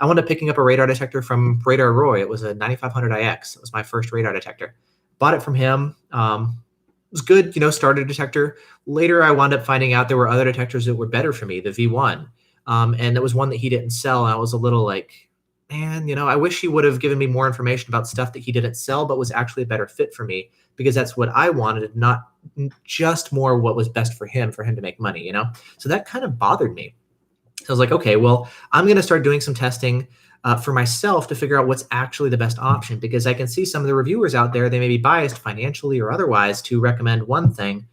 wound up picking up a radar detector from Radar Roy. It was a 9500IX. It was my first radar detector. Bought it from him. It was good, starter detector. Later, I wound up finding out there were other detectors that were better for me, the V1. And there was one that he didn't sell. And I was a little like, man, I wish he would have given me more information about stuff that he didn't sell, but was actually a better fit for me because that's what I wanted, not just more what was best for him to make money, So that kind of bothered me. So I was like, okay, well, I'm going to start doing some testing for myself to figure out what's actually the best option because I can see some of the reviewers out there, they may be biased financially or otherwise to recommend one thing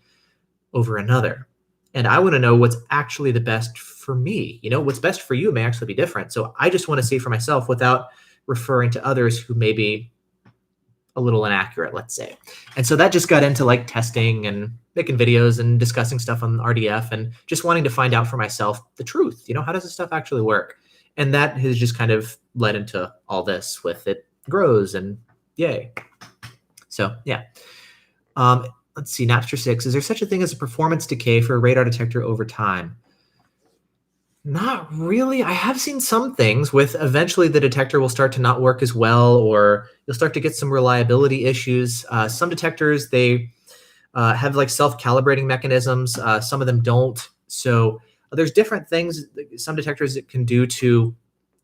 over another. And I want to know what's actually the best for me. What's best for you may actually be different. So I just want to see for myself without referring to others who may be a little inaccurate, let's say. And so that just got into like testing and making videos and discussing stuff on RDF and just wanting to find out for myself the truth. How does this stuff actually work? And that has just kind of led into all this with it grows and yay. So yeah. Let's see, Napster 6. Is there such a thing as a performance decay for a radar detector over time? Not really. I have seen some things with eventually the detector will start to not work as well, or you'll start to get some reliability issues. Some detectors, they have like self-calibrating mechanisms. Some of them don't. So there's different things some detectors that can do to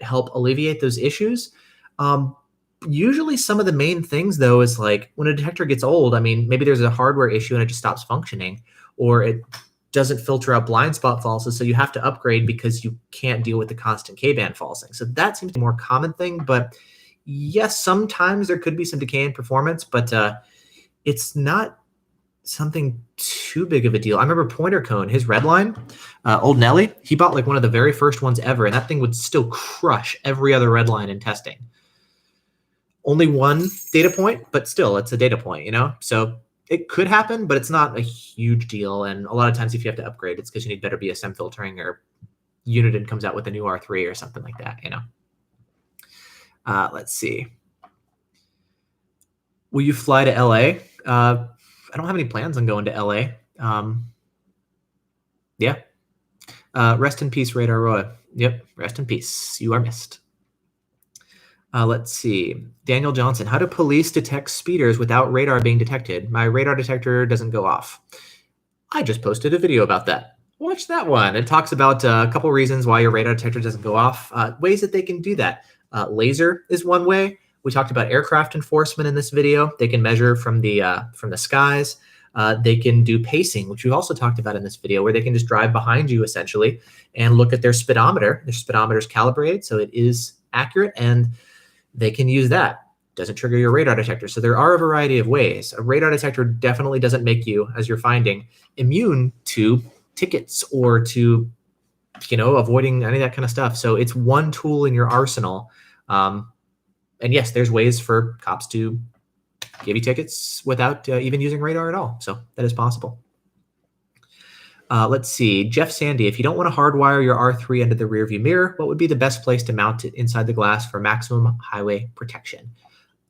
help alleviate those issues. Um, Usually some of the main things though is like when a detector gets old, I mean, maybe there's a hardware issue and it just stops functioning, or it doesn't filter out blind spot falses, so you have to upgrade because you can't deal with the constant K-band falsing. So that seems to be a more common thing, but yes, sometimes there could be some decay in performance, but it's not something too big of a deal. I remember Pointer Cone, his red line, Old Nelly, he bought like one of the very first ones ever, and that thing would still crush every other red line in testing. Only one data point, but still, it's a data point, you know? So it could happen, but it's not a huge deal. And a lot of times if you have to upgrade, it's because you need better BSM filtering, or Uniden comes out with a new R3 or something like that, you know? Let's see. Will you fly to LA? I don't have any plans on going to LA. Yeah. Rest in peace, Radar Roy. Yep, rest in peace. You are missed. Let's see. Daniel Johnson, how do police detect speeders without radar being detected? My radar detector doesn't go off. I just posted a video about that. Watch that one. It talks about a couple reasons why your radar detector doesn't go off, ways that they can do that. Laser is one way. We talked about aircraft enforcement in this video. They can measure from the skies. They can do pacing, which we've also talked about in this video, where they can just drive behind you essentially and look at their speedometer. Their speedometer is calibrated, so it is accurate, and they can use that. Doesn't trigger your radar detector. So there are a variety of ways. A radar detector definitely doesn't make you, as you're finding, immune to tickets or to, you know, avoiding any of that kind of stuff. So it's one tool in your arsenal. And yes, there's ways for cops to give you tickets without even using radar at all. So that is possible. Let's see. Jeff Sandy, if you don't want to hardwire your R3 into the rearview mirror, what would be the best place to mount it inside the glass for maximum highway protection?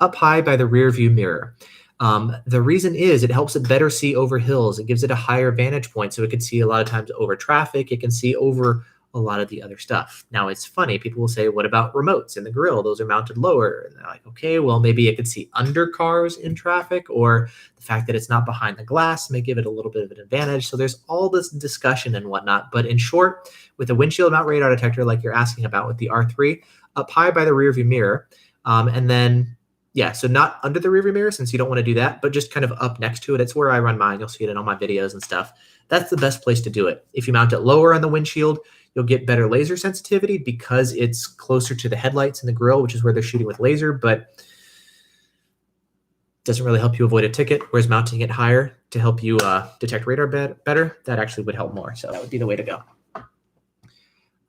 Up high by the rearview mirror. The reason is it helps it better see over hills. It gives it a higher vantage point, so it can see a lot of times over traffic. It can see over a lot of the other stuff. Now, it's funny. People will say, what about remotes in the grill? Those are mounted lower. And they're like, okay, well, maybe it could see under cars in traffic, or the fact that it's not behind the glass may give it a little bit of an advantage. So there's all this discussion and whatnot. But in short, with a windshield mount radar detector like you're asking about with the R3, up high by the rearview mirror, and then yeah, so not under the rearview mirror, since you don't want to do that, but just kind of up next to it. It's where I run mine. You'll see it in all my videos and stuff. That's the best place to do it. If you mount it lower on the windshield, you'll get better laser sensitivity because it's closer to the headlights and the grill, which is where they're shooting with laser, but doesn't really help you avoid a ticket, whereas mounting it higher to help you detect radar better, that actually would help more. So that would be the way to go.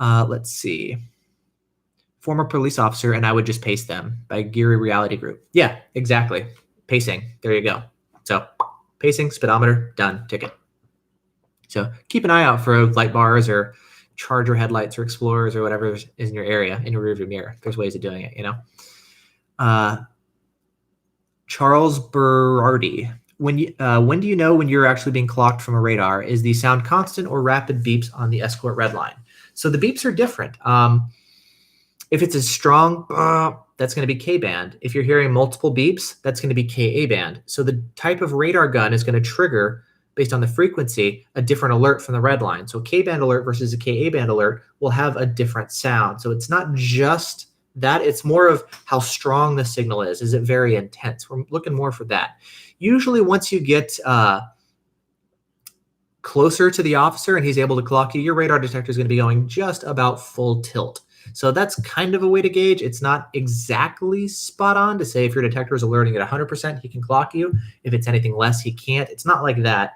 Let's see. Former police officer, and I would just pace them by Geary Reality Group. Yeah, exactly. Pacing. There you go. So pacing, speedometer, done, ticket. So keep an eye out for light bars or Charger headlights or Explorers or whatever is in your area, in your rearview mirror. There's ways of doing it, you know. Charles Berardi. When do you know when you're actually being clocked from a radar? Is the sound constant or rapid beeps on the escort red line? So the beeps are different. If it's a strong, that's going to be K-band. If you're hearing multiple beeps, that's going to be Ka band. So the type of radar gun is going to trigger, based on the frequency, a different alert from the red line. So a K-band alert versus a Ka band alert will have a different sound. So it's not just that, it's more of how strong the signal is. Is it very intense? We're looking more for that. Usually once you get closer to the officer and he's able to clock you, your radar detector is going to be going just about full tilt. So that's kind of a way to gauge. It's not exactly spot on to say if your detector is alerting at 100%, he can clock you. If it's anything less, he can't. It's not like that.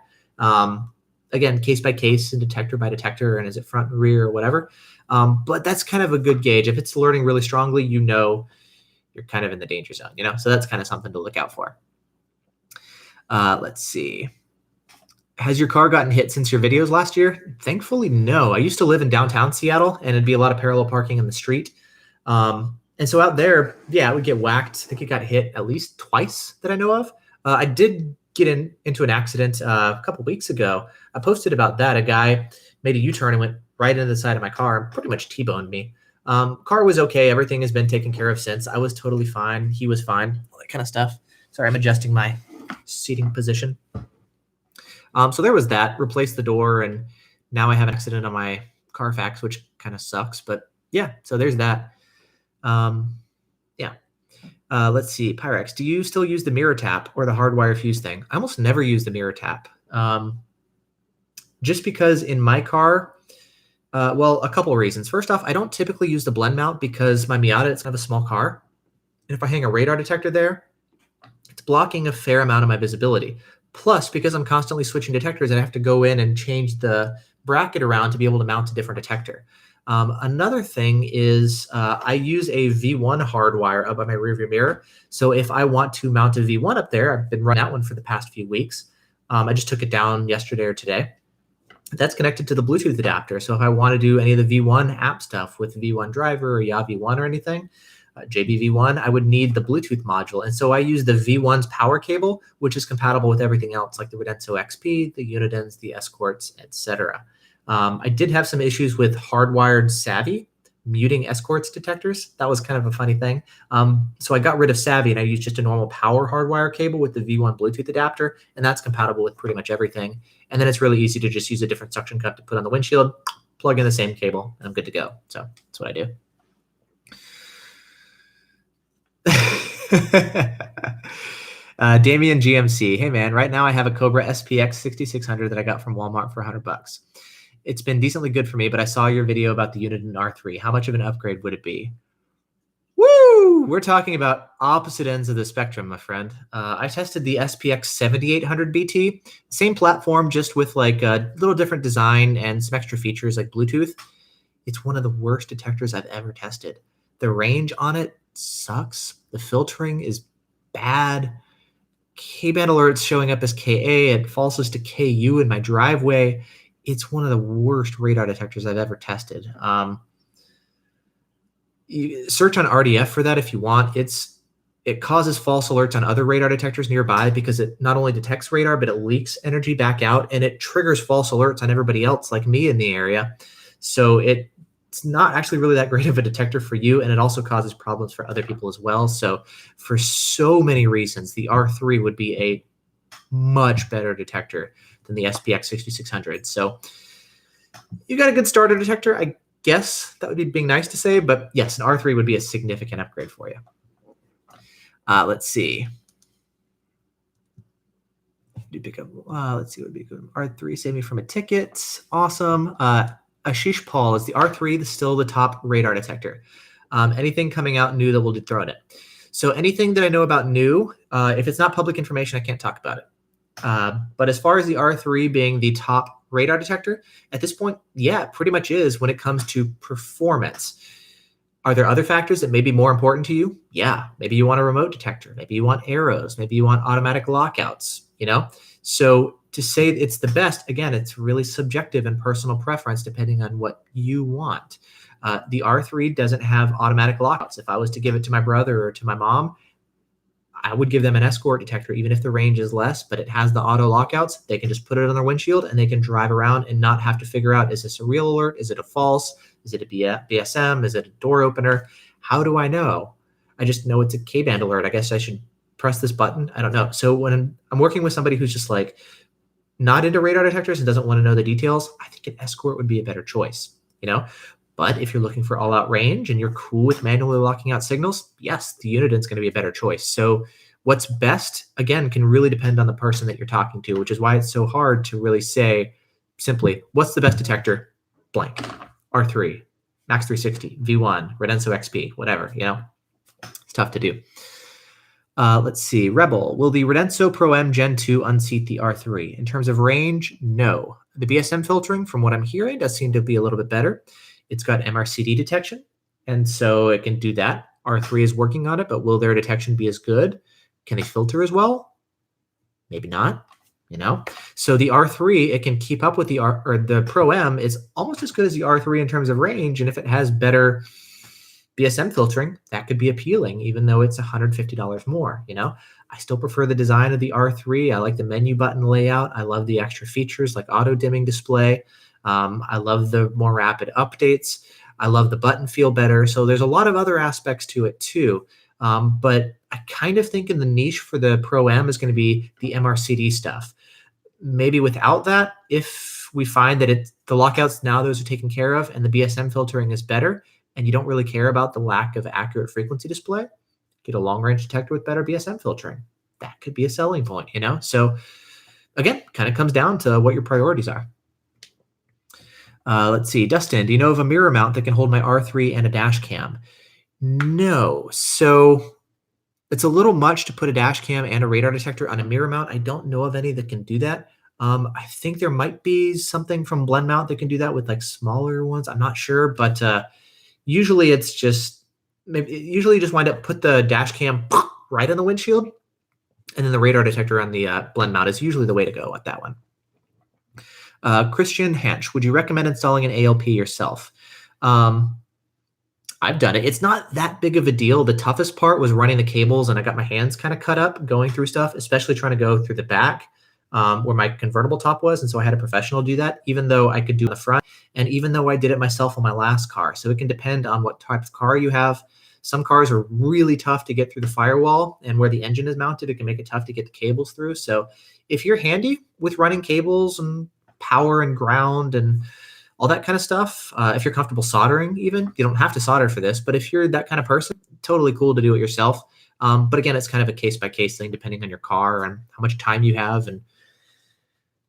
Again, case by case and detector by detector, and is it front and rear or whatever. But that's kind of a good gauge. If it's alerting really strongly, you know you're kind of in the danger zone, you know? So that's kind of something to look out for. Let's see. Has your car gotten hit since your videos last year? Thankfully, no. I used to live in downtown Seattle, and it'd be a lot of parallel parking in the street. And so out there, yeah, it would get whacked. I think it got hit at least twice that I know of. I did get into an accident a couple weeks ago. I posted about that. A guy made a U-turn and went right into the side of my car and pretty much T-boned me. Car was okay. Everything has been taken care of since. I was totally fine. He was fine. All that kind of stuff. Sorry, I'm adjusting my seating position. So there was that. Replaced the door, and now I have an accident on my Carfax, which kind of sucks. But yeah, so there's that. Yeah. Let's see. Pyrex, do you still use the mirror tap or the hardwire fuse thing? I almost never use the mirror tap. Just because in my car, well, a couple of reasons. First off, I don't typically use the blend mount because my Miata is kind of a small car. And if I hang a radar detector there, it's blocking a fair amount of my visibility. Plus, because I'm constantly switching detectors, I have to go in and change the bracket around to be able to mount a different detector. Another thing is I use a V1 hardwire up by my rearview mirror. So if I want to mount a V1 up there, I've been running that one for the past few weeks. I just took it down yesterday or today. That's connected to the Bluetooth adapter. So if I want to do any of the V1 app stuff with V1 driver or V1 or anything, JBV1, I would need the Bluetooth module. And so I use the V1's power cable, which is compatible with everything else, like the Redenso XP, the Unidens, the Escorts, etc. I did have some issues with hardwired Savvy muting Escorts detectors. That was kind of a funny thing. So I got rid of Savvy and I used just a normal power hardwire cable with the V1 Bluetooth adapter, and that's compatible with pretty much everything. And then it's really easy to just use a different suction cup to put on the windshield, plug in the same cable, and I'm good to go. So that's what I do. Damien GMC, hey man, right now I have a Cobra SPX 6600 that I got from Walmart for $100. It's been decently good for me, but I saw your video about the Uniden R3. How much of an upgrade would it be? Woo! We're talking about opposite ends of the spectrum, my friend. I tested the SPX 7800 BT, same platform, just with like a little different design and some extra features like Bluetooth. It's one of the worst detectors I've ever tested. The range on it sucks. The filtering is bad. K-band alerts showing up as KA. It falses to KU in my driveway. It's one of the worst radar detectors I've ever tested. You search on RDF for that if you want. It causes false alerts on other radar detectors nearby because it not only detects radar, but it leaks energy back out, and it triggers false alerts on everybody else like me in the area. So it's not actually really that great of a detector for you, and it also causes problems for other people as well. So for so many reasons, the R3 would be a much better detector than the SPX 6600. So you got a good starter detector, I guess. That would be being nice to say, but yes, an R3 would be a significant upgrade for you. Let's see. Do pick up. Let's see what would be good. R3 saved me from a ticket. Awesome. Ashish Paul, is the R3 still the top radar detector? Anything coming out new that will throw in it? So anything that I know about new, if it's not public information, I can't talk about it. But as far as the R3 being the top radar detector, at this point, yeah, it pretty much is when it comes to performance. Are there other factors that may be more important to you? Yeah, maybe you want a remote detector. Maybe you want arrows. Maybe you want automatic lockouts, you know? So to say it's the best, again, it's really subjective and personal preference depending on what you want. The R3 doesn't have automatic lockouts. If I was to give it to my brother or to my mom, I would give them an Escort detector, even if the range is less, but it has the auto lockouts. They can just put it on their windshield and they can drive around and not have to figure out, is this a real alert? Is it a false? Is it a BSM? Is it a door opener? How do I know? I just know it's a K-band alert. I guess I should press this button. I don't know. So when I'm working with somebody who's just like not into radar detectors and doesn't want to know the details, I think an Escort would be a better choice, you know? But if you're looking for all-out range and you're cool with manually locking out signals, yes, the Uniden's going to be a better choice. So what's best, again, can really depend on the person that you're talking to, which is why it's so hard to really say simply, what's the best detector? Blank. R3, Max 360, V1, Redenso XP, whatever, you know? It's tough to do. Let's see. Rebel, will the Redenso Pro M Gen 2 unseat the R3? In terms of range, no. The BSM filtering, from what I'm hearing, does seem to be a little bit better. It's got MRCD detection, and so it can do that. R3 is working on it, but will their detection be as good? Can they filter as well? Maybe not, you know? So the R3, it can keep up with the Pro M is almost as good as the R3 in terms of range, and if it has better BSM filtering, that could be appealing, even though it's $150 more, you know? I still prefer the design of the R3. I like the menu button layout. I love the extra features like auto dimming display. I love the more rapid updates. I love the button feel better. So there's a lot of other aspects to it too. But I kind of think in the niche for the Pro M is going to be the MRCD stuff. Maybe without that, if we find that the lockouts now those are taken care of and the BSM filtering is better, and you don't really care about the lack of accurate frequency display, get a long range detector with better BSM filtering. That could be a selling point, you know? So again, kind of comes down to what your priorities are. Let's see, Dustin, do you know of a mirror mount that can hold my R3 and a dash cam? No. So it's a little much to put a dash cam and a radar detector on a mirror mount. I don't know of any that can do that. I think there might be something from Blend Mount that can do that with like smaller ones. I'm not sure, but usually it's just usually you just wind up put the dash cam right on the windshield, and then the radar detector on the Blend Mount is usually the way to go with that one. Christian Hanch, would you recommend installing an ALP yourself? I've done it. It's not that big of a deal. The toughest part was running the cables, and I got my hands kind of cut up going through stuff, especially trying to go through the back where my convertible top was. And so I had a professional do that, even though I could do it on the front, and even though I did it myself on my last car. So it can depend on what type of car you have. Some cars are really tough to get through the firewall, and where the engine is mounted, it can make it tough to get the cables through. So if you're handy with running cables and power and ground and all that kind of stuff, if you're comfortable soldering even, you don't have to solder for this, but if you're that kind of person, totally cool to do it yourself. But again, it's kind of a case-by-case thing depending on your car and how much time you have, and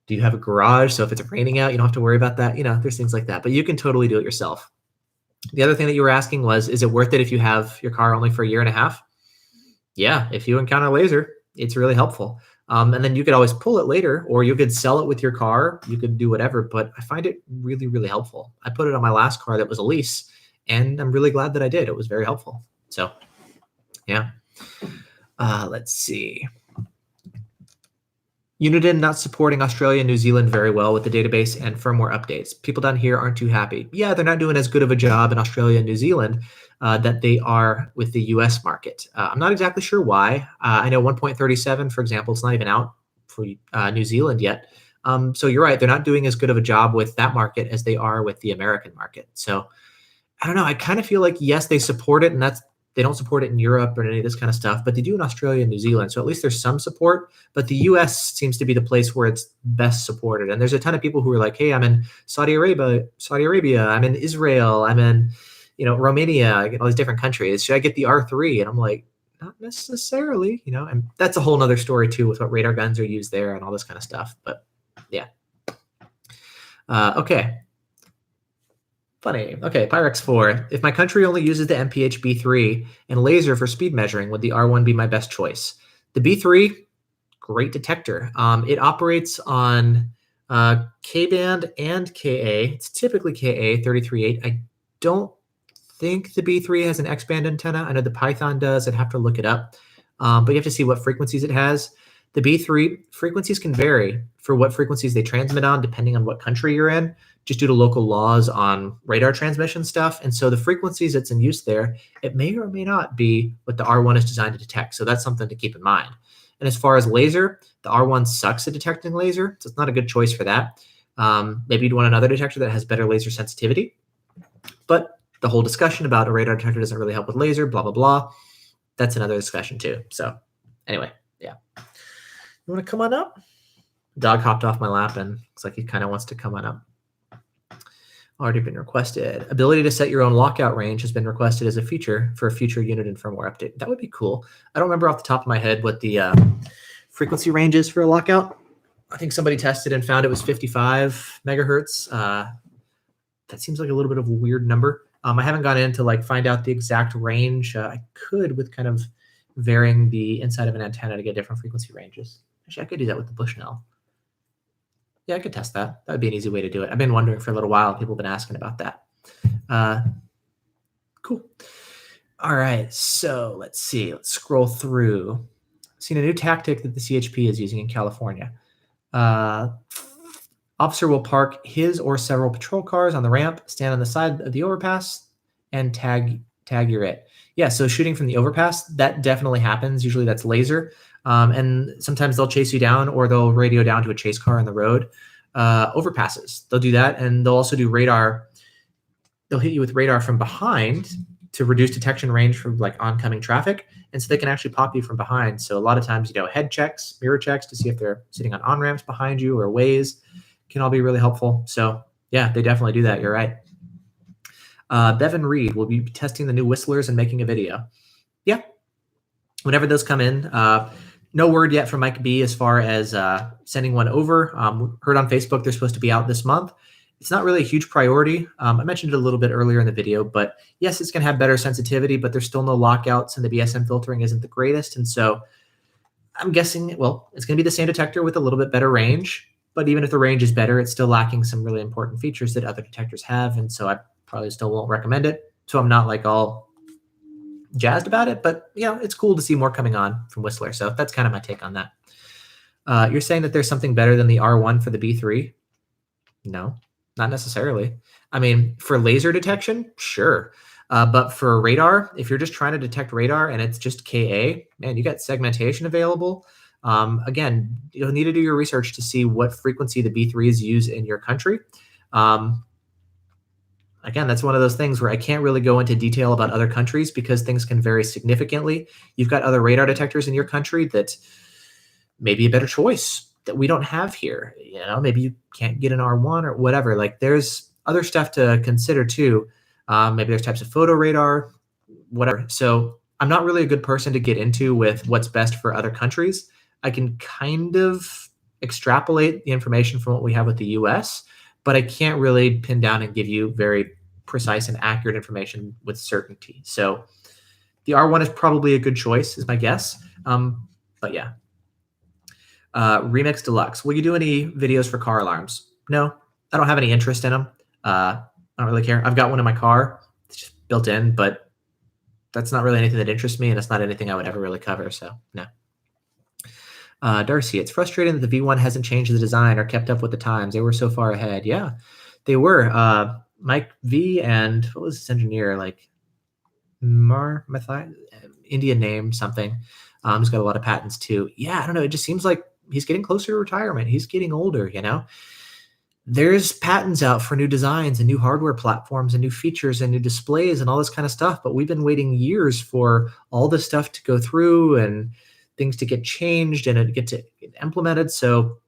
do you have a garage? So if it's raining out, you don't have to worry about that. You know, there's things like that, but you can totally do it yourself. The other thing that you were asking was, is it worth it if you have your car only for a year and a half? Yeah, if you encounter laser, it's really helpful. And then you could always pull it later, or you could sell it with your car. You could do whatever, but I find it really, really helpful. I put it on my last car that was a lease, and I'm really glad that I did. It was very helpful. So, yeah. Let's see. Uniden not supporting Australia and New Zealand very well with the database and firmware updates. People down here aren't too happy. Yeah, they're not doing as good of a job in Australia and New Zealand that they are with the US market. I'm not exactly sure why. I know 1.37, for example, it's not even out for New Zealand yet. So you're right, they're not doing as good of a job with that market as they are with the American market. So I don't know, I kind of feel like, yes, they support it, and they don't support it in Europe or any of this kind of stuff, but they do in Australia and New Zealand. So at least there's some support, but the US seems to be the place where it's best supported. And there's a ton of people who are like, hey, I'm in Saudi Arabia, I'm in Israel, I'm in, Romania, I get all these different countries. Should I get the R3? And I'm like, not necessarily, and that's a whole nother story too with what radar guns are used there and all this kind of stuff. But yeah. Okay. Funny. Okay, Pyrex 4. If my country only uses the MPH B3 and laser for speed measuring, would the R1 be my best choice? The B3, great detector. It operates on K-band and KA. It's typically KA 33.8. I don't think the B3 has an X-band antenna. I know the Python does. I'd have to look it up. But you have to see what frequencies it has. The B3 frequencies can vary for what frequencies they transmit on, depending on what country you're in, just due to local laws on radar transmission stuff. And so the frequencies that's in use there, it may or may not be what the R1 is designed to detect. So that's something to keep in mind. And as far as laser, the R1 sucks at detecting laser, so it's not a good choice for that. Maybe you'd want another detector that has better laser sensitivity. But the whole discussion about a radar detector doesn't really help with laser, blah, blah, blah. That's another discussion too. So anyway, yeah. You want to come on up? Dog hopped off my lap and looks like he kind of wants to come on up. Already been requested. Ability to set your own lockout range has been requested as a feature for a future Uniden firmware update. That would be cool. I don't remember off the top of my head what the frequency range is for a lockout. I think somebody tested and found it was 55 megahertz. That seems like a little bit of a weird number. I haven't gone in to find out the exact range. I could with kind of varying the inside of an antenna to get different frequency ranges. Actually, I could do that with the Bushnell. Yeah, I could test that. That would be an easy way to do it. I've been wondering for a little while. People have been asking about that. Cool. All right, so let's see. Let's scroll through. I've seen a new tactic that the CHP is using in California. Officer will park his or several patrol cars on the ramp, stand on the side of the overpass, and tag your it. Yeah, so shooting from the overpass, that definitely happens. Usually that's laser. And sometimes they'll chase you down, or they'll radio down to a chase car on the road. overpasses. They'll do that, and they'll also do radar. They'll hit you with radar from behind to reduce detection range from like oncoming traffic, and so they can actually pop you from behind. So a lot of times, head checks, mirror checks to see if they're sitting on ramps behind you or ways can all be really helpful. So yeah, they definitely do that. You're right. Bevan Reed will be testing the new whistlers and making a video. Yeah, whenever those come in. No word yet from Mike B as far as sending one over. Heard on Facebook they're supposed to be out this month. It's not really a huge priority. I mentioned it a little bit earlier in the video, but yes, it's going to have better sensitivity, but there's still no lockouts and the BSM filtering isn't the greatest. And so I'm guessing, well, it's going to be the same detector with a little bit better range, but even if the range is better, it's still lacking some really important features that other detectors have. And so I probably still won't recommend it. So I'm not like all jazzed about it, but it's cool to see more coming on from Whistler. So that's kind of my take on that. You're saying that there's something better than the R1 for the B3? No, not necessarily. I mean, for laser detection, sure. But for radar, if you're just trying to detect radar and it's just KA, man, you got segmentation available. Again, you'll need to do your research to see what frequency the B3s use in your country. Again, that's one of those things where I can't really go into detail about other countries because things can vary significantly. You've got other radar detectors in your country that may be a better choice that we don't have here. Maybe you can't get an R1 or whatever. Like there's other stuff to consider too. Maybe there's types of photo radar, whatever. So I'm not really a good person to get into with what's best for other countries. I can kind of extrapolate the information from what we have with the US, but I can't really pin down and give you very precise and accurate information with certainty. So the R1 is probably a good choice, is my guess. But yeah. Remix Deluxe. Will you do any videos for car alarms? No, I don't have any interest in them. I don't really care. I've got one in my car. It's just built in, but that's not really anything that interests me, and it's not anything I would ever really cover, so no. Darcy, it's frustrating that the V1 hasn't changed the design or kept up with the times. They were so far ahead. Yeah, they were. Mike V and what was this engineer, like Indian name, something. He's got a lot of patents too. Yeah, I don't know. It just seems like he's getting closer to retirement. He's getting older, There's patents out for new designs and new hardware platforms and new features and new displays and all this kind of stuff. But we've been waiting years for all this stuff to go through and things to get changed and it get implemented. So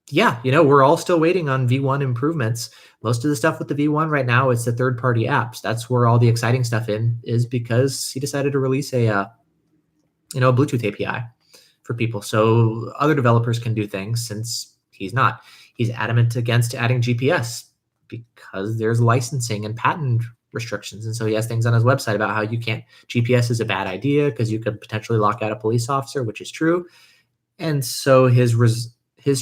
yeah, we're all still waiting on V1 improvements. Most of the stuff with the V1 right now, it's the third-party apps. That's where all the exciting stuff is because he decided to release a Bluetooth API for people. So other developers can do things since he's not. He's adamant against adding GPS because there's licensing and patent restrictions. And so he has things on his website about how GPS is a bad idea because you could potentially lock out a police officer, which is true. And so his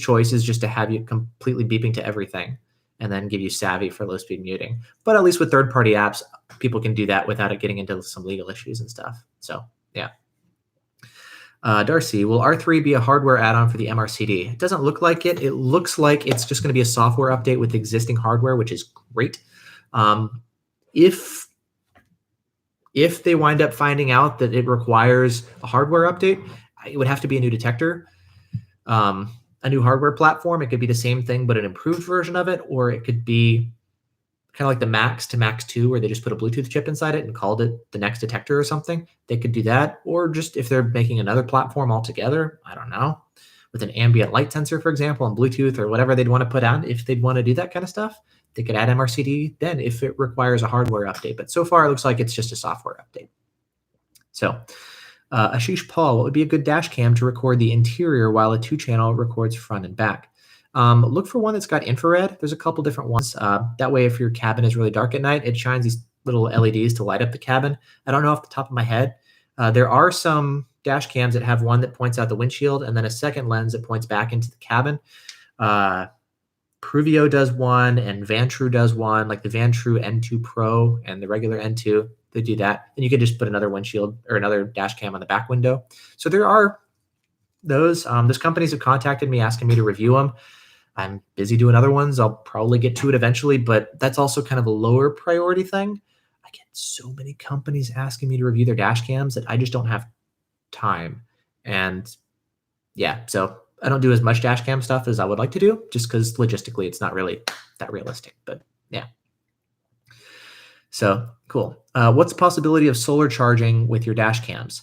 choice is just to have you completely beeping to everything and then give you Savvy for low-speed muting. But at least with third-party apps, people can do that without it getting into some legal issues and stuff. So, yeah. Darcy, will R3 be a hardware add-on for the MRCD? It doesn't look like it. It looks like it's just going to be a software update with existing hardware, which is great. If they wind up finding out that it requires a hardware update, it would have to be a new detector, a new hardware platform. It could be the same thing, but an improved version of it, or it could be kind of like the Max to Max 2, where they just put a Bluetooth chip inside it and called it the next detector or something. They could do that. Or just if they're making another platform altogether, I don't know, with an ambient light sensor, for example, and Bluetooth or whatever they'd want to put on, if they'd want to do that kind of stuff, they could add MRCD then if it requires a hardware update. But so far, it looks like it's just a software update. So Ashish Paul, what would be a good dash cam to record the interior while a 2-channel records front and back? Look for one that's got infrared. There's a couple different ones. That way, if your cabin is really dark at night, it shines these little LEDs to light up the cabin. I don't know off the top of my head. There are some dash cams that have one that points out the windshield and then a second lens that points back into the cabin. Pruvio does one and Vantrue does one, like the Vantrue N2 Pro and the regular N2. They do that. And you can just put another windshield or another dash cam on the back window. So there are those. Those companies have contacted me asking me to review them. I'm busy doing other ones. I'll probably get to it eventually, but that's also kind of a lower priority thing. I get so many companies asking me to review their dash cams that I just don't have time. And yeah, so I don't do as much dash cam stuff as I would like to do, just because logistically it's not really that realistic. But yeah. So cool. What's the possibility of solar charging with your dash cams?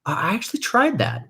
I actually tried that.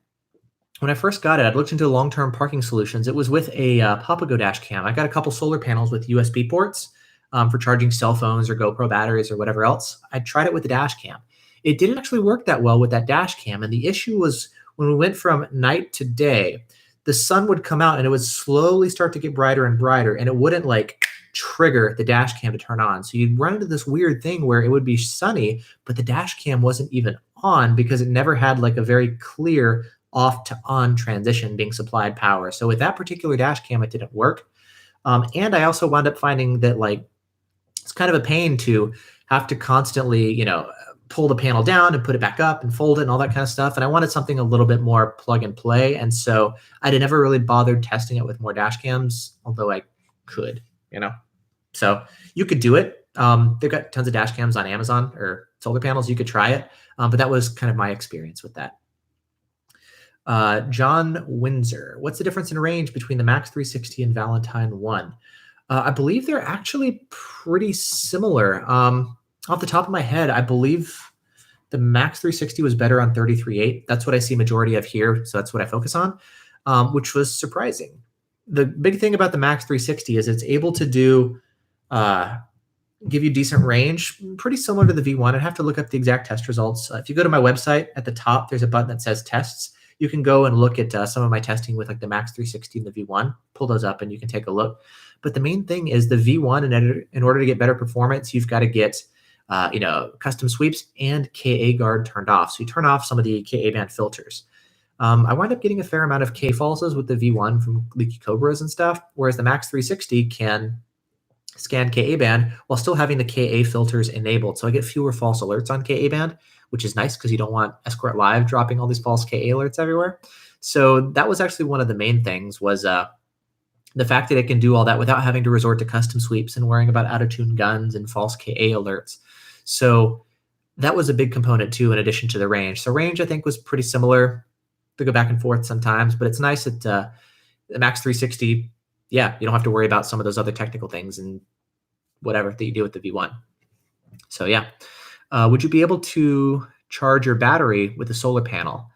When I first got it, I'd looked into long-term parking solutions. It was with a Papago dash cam. I got a couple solar panels with USB ports for charging cell phones or GoPro batteries or whatever else. I tried it with the dash cam. It didn't actually work that well with that dash cam. And the issue was when we went from night to day, the sun would come out and it would slowly start to get brighter and brighter, and it wouldn't like trigger the dash cam to turn on. So you'd run into this weird thing where it would be sunny, but the dash cam wasn't even on because it never had like a very clear off to on transition being supplied power. So with that particular dash cam, it didn't work. And I also wound up finding that like it's kind of a pain to have to constantly, pull the panel down and put it back up and fold it and all that kind of stuff. And I wanted something a little bit more plug and play. And so I never really bothered testing it with more dash cams, although I could, So you could do it. They've got tons of dash cams on Amazon or solar panels. You could try it. But that was kind of my experience with that. John Windsor, what's the difference in range between the Max 360 and Valentine 1? I believe they're actually pretty similar. Off the top of my head, I believe the Max 360 was better on 33.8. That's what I see majority of here, so that's what I focus on, which was surprising. The big thing about the Max 360 is it's able to do give you decent range, pretty similar to the V1. I'd have to look up the exact test results. If you go to my website, at the top, there's a button that says tests. You can go and look at some of my testing with like the Max 360 and the V1. Pull those up and you can take a look. But the main thing is the V1, in order to get better performance, you've got to get custom sweeps and KA guard turned off. So you turn off some of the KA band filters. I wind up getting a fair amount of K falses with the V1 from Leaky Cobras and stuff, whereas the Max 360 can scan KA band while still having the KA filters enabled. So I get fewer false alerts on KA band, which is nice because you don't want Escort Live dropping all these false KA alerts everywhere. So that was actually one of the main things was the fact that it can do all that without having to resort to custom sweeps and worrying about out-of-tune guns and false KA alerts. So that was a big component too, in addition to the range. So range, I think, was pretty similar. They go back and forth sometimes, but it's nice that the Max 360, yeah, you don't have to worry about some of those other technical things and whatever that you do with the V1. So yeah. Would you be able to charge your battery with a solar panel?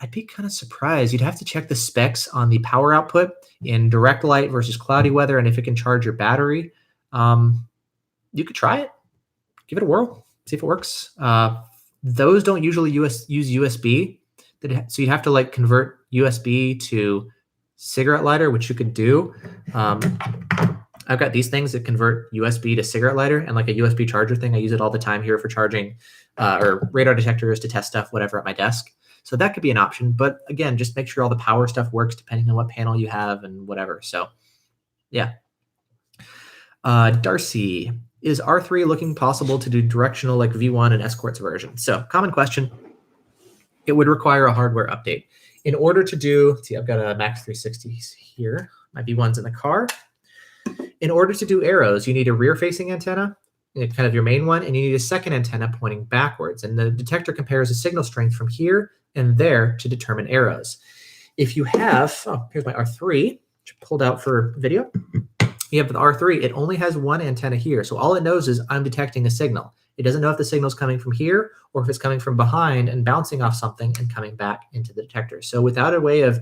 I'd be kind of surprised. You'd have to check the specs on the power output in direct light versus cloudy weather, and if it can charge your battery. You could try it. Give it a whirl. See if it works. Those don't usually use USB. So you'd have to like convert USB to cigarette lighter, which you could do. I've got these things that convert USB to cigarette lighter and like a USB charger thing. I use it all the time here for charging or radar detectors to test stuff, whatever at my desk. So that could be an option. But again, just make sure all the power stuff works depending on what panel you have and whatever. So yeah. Darcy, is R3 looking possible to do directional like V1 and Escort's version? So common question. It would require a hardware update. In order to do, see, I've got a Max 360 here. My V1's in the car. In order to do arrows, you need a rear-facing antenna, kind of your main one, and you need a second antenna pointing backwards. And the detector compares the signal strength from here and there to determine arrows. If you have, here's my R3, which I pulled out for video. You have the R3, it only has one antenna here. So all it knows is I'm detecting a signal. It doesn't know if the signal's coming from here or if it's coming from behind and bouncing off something and coming back into the detector. So without a way of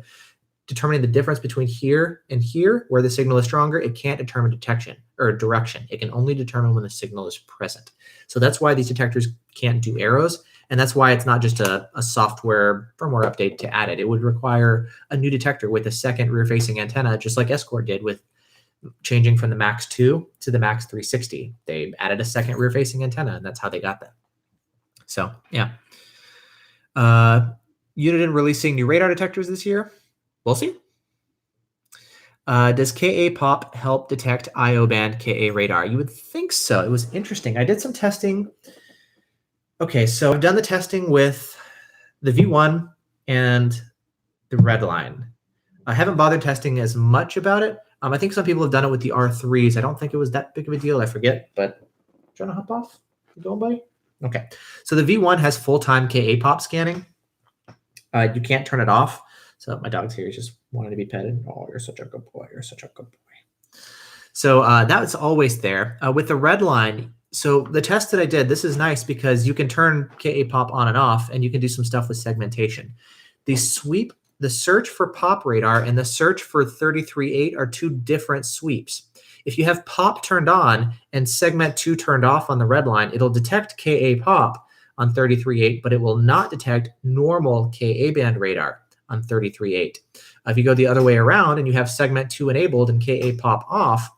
determining the difference between here and here, where the signal is stronger, it can't determine detection or direction. It can only determine when the signal is present. So that's why these detectors can't do arrows. And that's why it's not just a software firmware update to add it. It would require a new detector with a second rear-facing antenna, just like Escort did with changing from the Max 2 to the Max 360. They added a second rear-facing antenna, and that's how they got that. So, yeah. Uniden releasing new radar detectors this year. We'll see. Does KA pop help detect IO band KA radar? You would think so. It was interesting. I did some testing. Okay, so I've done the testing with the V1 and the Redline. I haven't bothered testing as much about it. I think some people have done it with the R3s. I don't think it was that big of a deal. I forget, but trying to hop off? You going, buddy? Okay. So the V1 has full-time KA pop scanning. You can't turn it off. So my dog's here. He's just wanting to be petted. Oh, you're such a good boy. You're such a good boy. So that's always there. With the red line, so the test that I did, this is nice because you can turn KA pop on and off, and you can do some stuff with segmentation. The sweep, the search for pop radar and the search for 33.8 are two different sweeps. If you have pop turned on and segment 2 turned off on the red line, it'll detect KA pop on 33.8, but it will not detect normal KA band radar on 33.8. If you go the other way around and you have segment 2 enabled and KA pop off,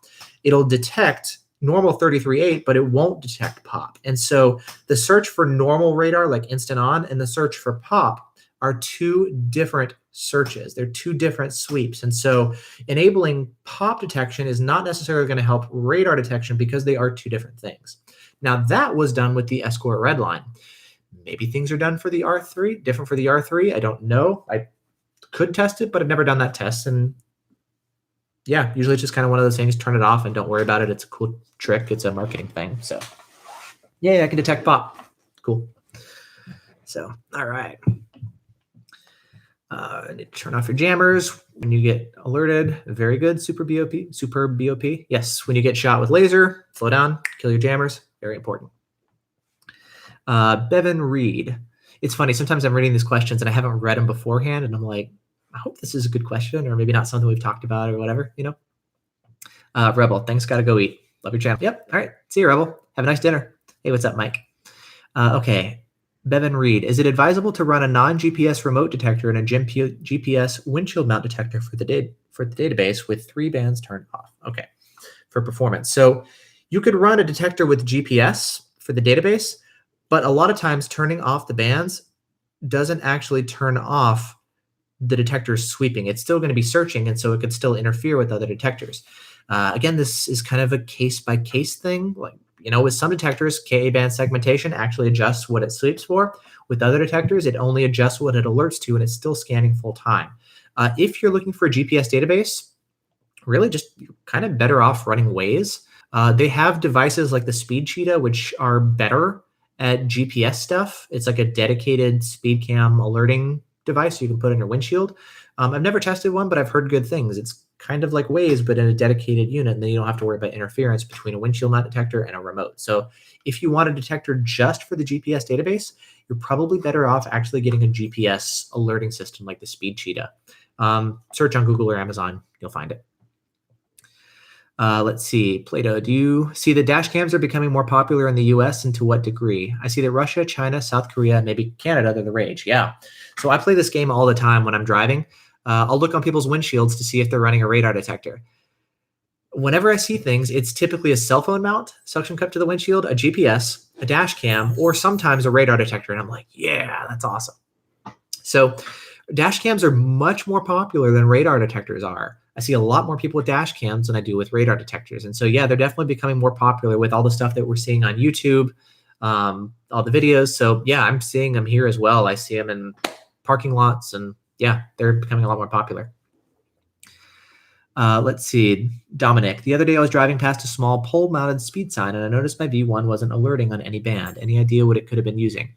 it'll detect normal 33.8, but it won't detect pop. And so the search for normal radar, like instant on, and the search for pop are two different searches. They're two different sweeps. And so enabling pop detection is not necessarily going to help radar detection because they are two different things. Now that was done with the Escort red line. Maybe things are done for the R3, different for the R3. I don't know. I could test it, but I've never done that test. And yeah, usually it's just kind of one of those things, turn it off and don't worry about it. It's a cool trick. It's a marketing thing. So yeah, I can detect pop. Cool. So, all right. Need to turn off your jammers when you get alerted. Very good. Superb BOP. Yes. When you get shot with laser, slow down, kill your jammers. Very important. Bevan Reed. It's funny. Sometimes I'm reading these questions and I haven't read them beforehand. And I'm like, I hope this is a good question or maybe not something we've talked about or whatever, you know. Rebel, thanks. Got to go eat. Love your channel. Yep. All right. See you, Rebel. Have a nice dinner. Hey, what's up, Mike? Okay. Bevan Reed, is it advisable to run a non-GPS remote detector and a GPS windshield mount detector for the database with 3 bands turned off? Okay, for performance. So you could run a detector with GPS for the database, but a lot of times turning off the bands doesn't actually turn off the detector's sweeping. It's still going to be searching, and so it could still interfere with other detectors. Again, this is kind of a case-by-case thing. Like, you know, with some detectors, KA band segmentation actually adjusts what it sweeps for. With other detectors, it only adjusts what it alerts to, and it's still scanning full time. If you're looking for a GPS database, really just you're kind of better off running Waze. They have devices like the Speed Cheetah, which are better at GPS stuff. It's like a dedicated speed cam alerting device you can put in your windshield. I've never tested one, but I've heard good things. It's kind of like Waze, but in a dedicated unit, and then you don't have to worry about interference between a windshield mount detector and a remote. So if you want a detector just for the GPS database, you're probably better off actually getting a GPS alerting system like the Speed Cheetah. Search on Google or Amazon, you'll find it. Let's see, Plato, do you see the dash cams are becoming more popular in the US and to what degree? I see that Russia, China, South Korea, maybe Canada, they're the rage. Yeah. So I play this game all the time when I'm driving. I'll look on people's windshields to see if they're running a radar detector. Whenever I see things, it's typically a cell phone mount, suction cup to the windshield, a GPS, a dash cam, or sometimes a radar detector. And I'm like, yeah, that's awesome. So dash cams are much more popular than radar detectors are. I see a lot more people with dash cams than I do with radar detectors. And so, yeah, they're definitely becoming more popular with all the stuff that we're seeing on YouTube, all the videos. So, yeah, I'm seeing them here as well. I see them in parking lots, and, yeah, they're becoming a lot more popular. Let's see. Dominic, the other day I was driving past a small pole-mounted speed sign, and I noticed my V1 wasn't alerting on any band. Any idea what it could have been using?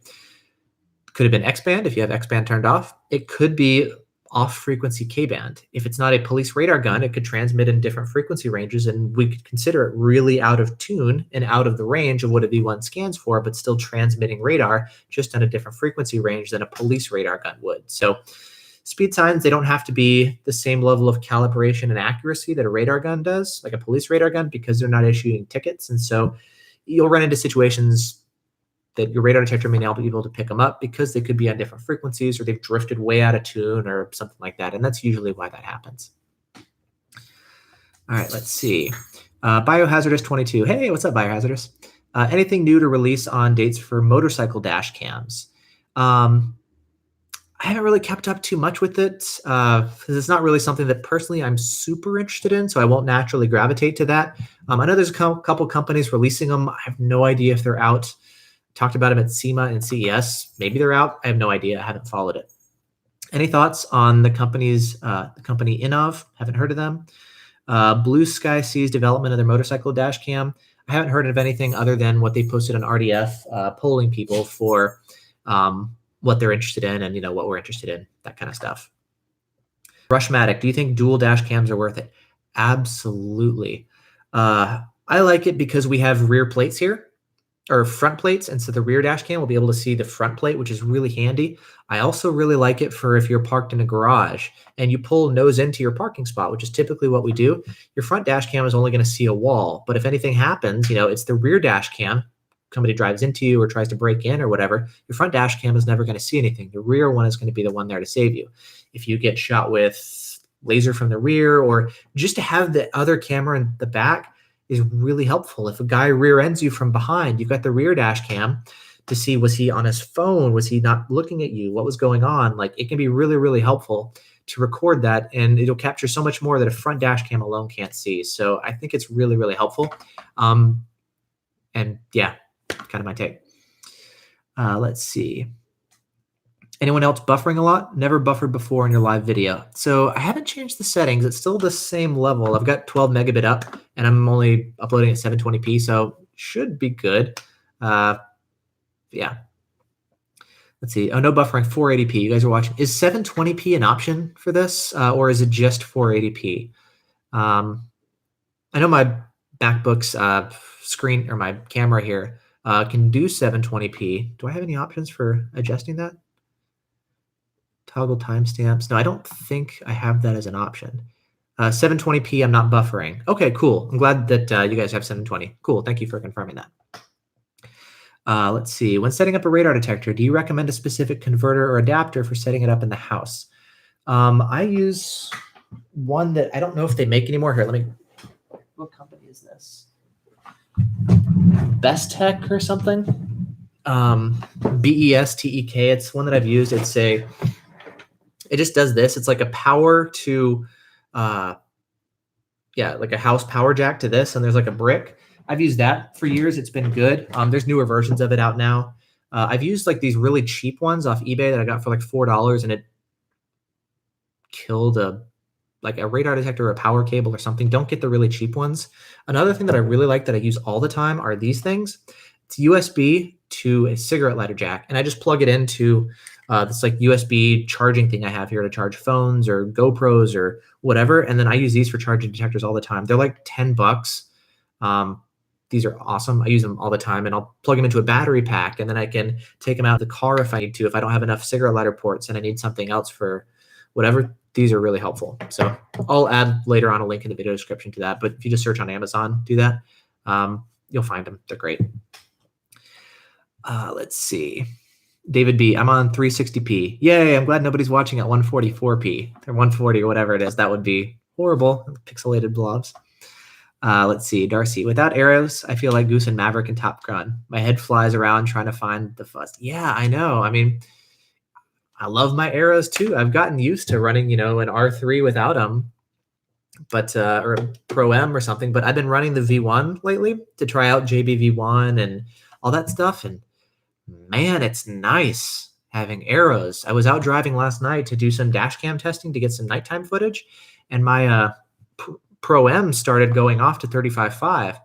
Could have been X-band if you have X-band turned off. It could be off-frequency K-band. If it's not a police radar gun, it could transmit in different frequency ranges, and we could consider it really out of tune and out of the range of what a V1 scans for, but still transmitting radar just on a different frequency range than a police radar gun would. So speed signs, they don't have to be the same level of calibration and accuracy that a radar gun does, like a police radar gun, because they're not issuing tickets. And so you'll run into situations that your radar detector may not be able to pick them up because they could be on different frequencies or they've drifted way out of tune or something like that. And that's usually why that happens. All right, let's see. Biohazardous 22. Hey, what's up, Biohazardous? Anything new to release on dates for motorcycle dash cams? I haven't really kept up too much with it because it's not really something that personally I'm super interested in, so I won't naturally gravitate to that. I know there's a couple companies releasing them. I have no idea if they're out. Talked about them at SEMA and CES. Maybe they're out. I have no idea. I haven't followed it. Any thoughts on the company Innov? Haven't heard of them. Blue Sky Seas development of their motorcycle dash cam. I haven't heard of anything other than what they posted on RDF, polling people for what they're interested in and what we're interested in, that kind of stuff. Rushmatic, do you think dual dash cams are worth it? Absolutely. I like it because we have rear plates here, or front plates, and so the rear dash cam will be able to see the front plate, which is really handy. I also really like it for if you're parked in a garage and you pull nose into your parking spot, which is typically what we do. Your front dash cam is only going to see a wall, but if anything happens, it's the rear dash cam. Somebody drives into you or tries to break in or whatever, your front dash cam is never going to see anything. The rear one is going to be the one there to save you. If you get shot with laser from the rear, or just to have the other camera in the back is really helpful. If a guy rear ends you from behind, you've got the rear dash cam to see, was he on his phone? Was he not looking at you? What was going on? Like, it can be really, really helpful to record that, and it'll capture so much more that a front dash cam alone can't see. So I think it's really, really helpful. And yeah, kind of my take. Let's see. Anyone else buffering a lot? Never buffered before in your live video. So I haven't changed the settings. It's still the same level. I've got 12 megabit up, and I'm only uploading at 720p, so should be good. Yeah. Let's see. Oh, no buffering, 480p. You guys are watching. Is 720p an option for this, or is it just 480p? I know my MacBook's screen, or my camera here, can do 720p. Do I have any options for adjusting that? Toggle timestamps. No, I don't think I have that as an option. 720p, I'm not buffering. Okay, cool. I'm glad that you guys have 720. Cool. Thank you for confirming that. Let's see. When setting up a radar detector, do you recommend a specific converter or adapter for setting it up in the house? I use one that I don't know if they make anymore. Here, what company is this? Best Tech or something? BESTEK. It's one that I've used. It just does this. It's like a power to, like a house power jack to this, and there's like a brick. I've used that for years. It's been good. There's newer versions of it out now. I've used like these really cheap ones off eBay that I got for like $4, and it killed a radar detector or a power cable or something. Don't get the really cheap ones. Another thing that I really like that I use all the time are these things. It's USB to a cigarette lighter jack, and I just plug it into this like USB charging thing I have here to charge phones or GoPros or whatever. And then I use these for charging detectors all the time. They're like $10. These are awesome. I use them all the time, and I'll plug them into a battery pack, and then I can take them out of the car if I need to, if I don't have enough cigarette lighter ports and I need something else for whatever. These are really helpful. So I'll add later on a link in the video description to that. But if you just search on Amazon, do that, you'll find them. They're great. Let's see. David B, I'm on 360p. Yay, I'm glad nobody's watching at 144p or 140 or whatever it is. That would be horrible. Pixelated blobs. Let's see. Darcy, without arrows, I feel like Goose and Maverick and Top Gun. My head flies around trying to find the fuzz. Yeah, I know. I mean, I love my arrows too. I've gotten used to running, an R3 without them, but or a Pro M or something. But I've been running the V1 lately to try out JBV1 and all that stuff. And man, it's nice having arrows. I was out driving last night to do some dash cam testing to get some nighttime footage, and my Pro M started going off to 35.5.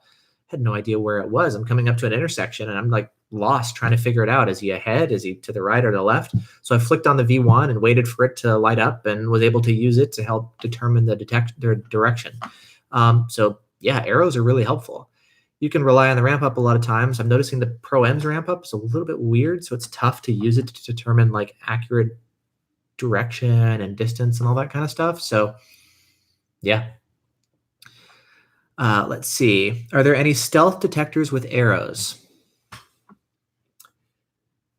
Had no idea where it was. I'm coming up to an intersection, and I'm like lost trying to figure it out. Is he ahead? Is he to the right or the left? So I flicked on the V1 and waited for it to light up, and was able to use it to help determine the direction. So yeah, arrows are really helpful. You can rely on the ramp up a lot of times. I'm noticing the Pro M's ramp up is a little bit weird, so it's tough to use it to determine like accurate direction and distance and all that kind of stuff. So yeah. Let's see. Are there any stealth detectors with arrows?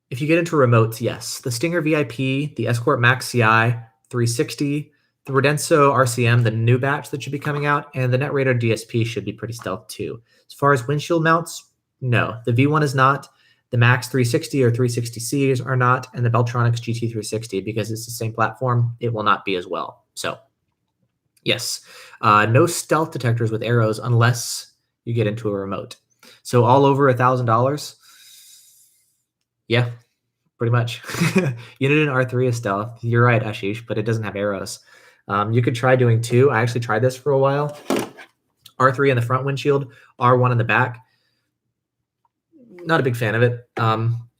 If you get into remotes, yes. The Stinger VIP, the Escort Max CI 360, the Rodenso RCM, the new batch that should be coming out, and the NetRadar DSP should be pretty stealth too. As far as windshield mounts, no. The V1 is not. The Max 360 or 360Cs are not, and the Beltronics GT360, because it's the same platform, it will not be as well. So yes, no stealth detectors with arrows unless you get into a remote. So all over $1,000, yeah, pretty much. Unit and R3 is stealth. You're right, Ashish, but it doesn't have arrows. You could try doing two. I actually tried this for a while. R3 in the front windshield, R1 in the back. Not a big fan of it.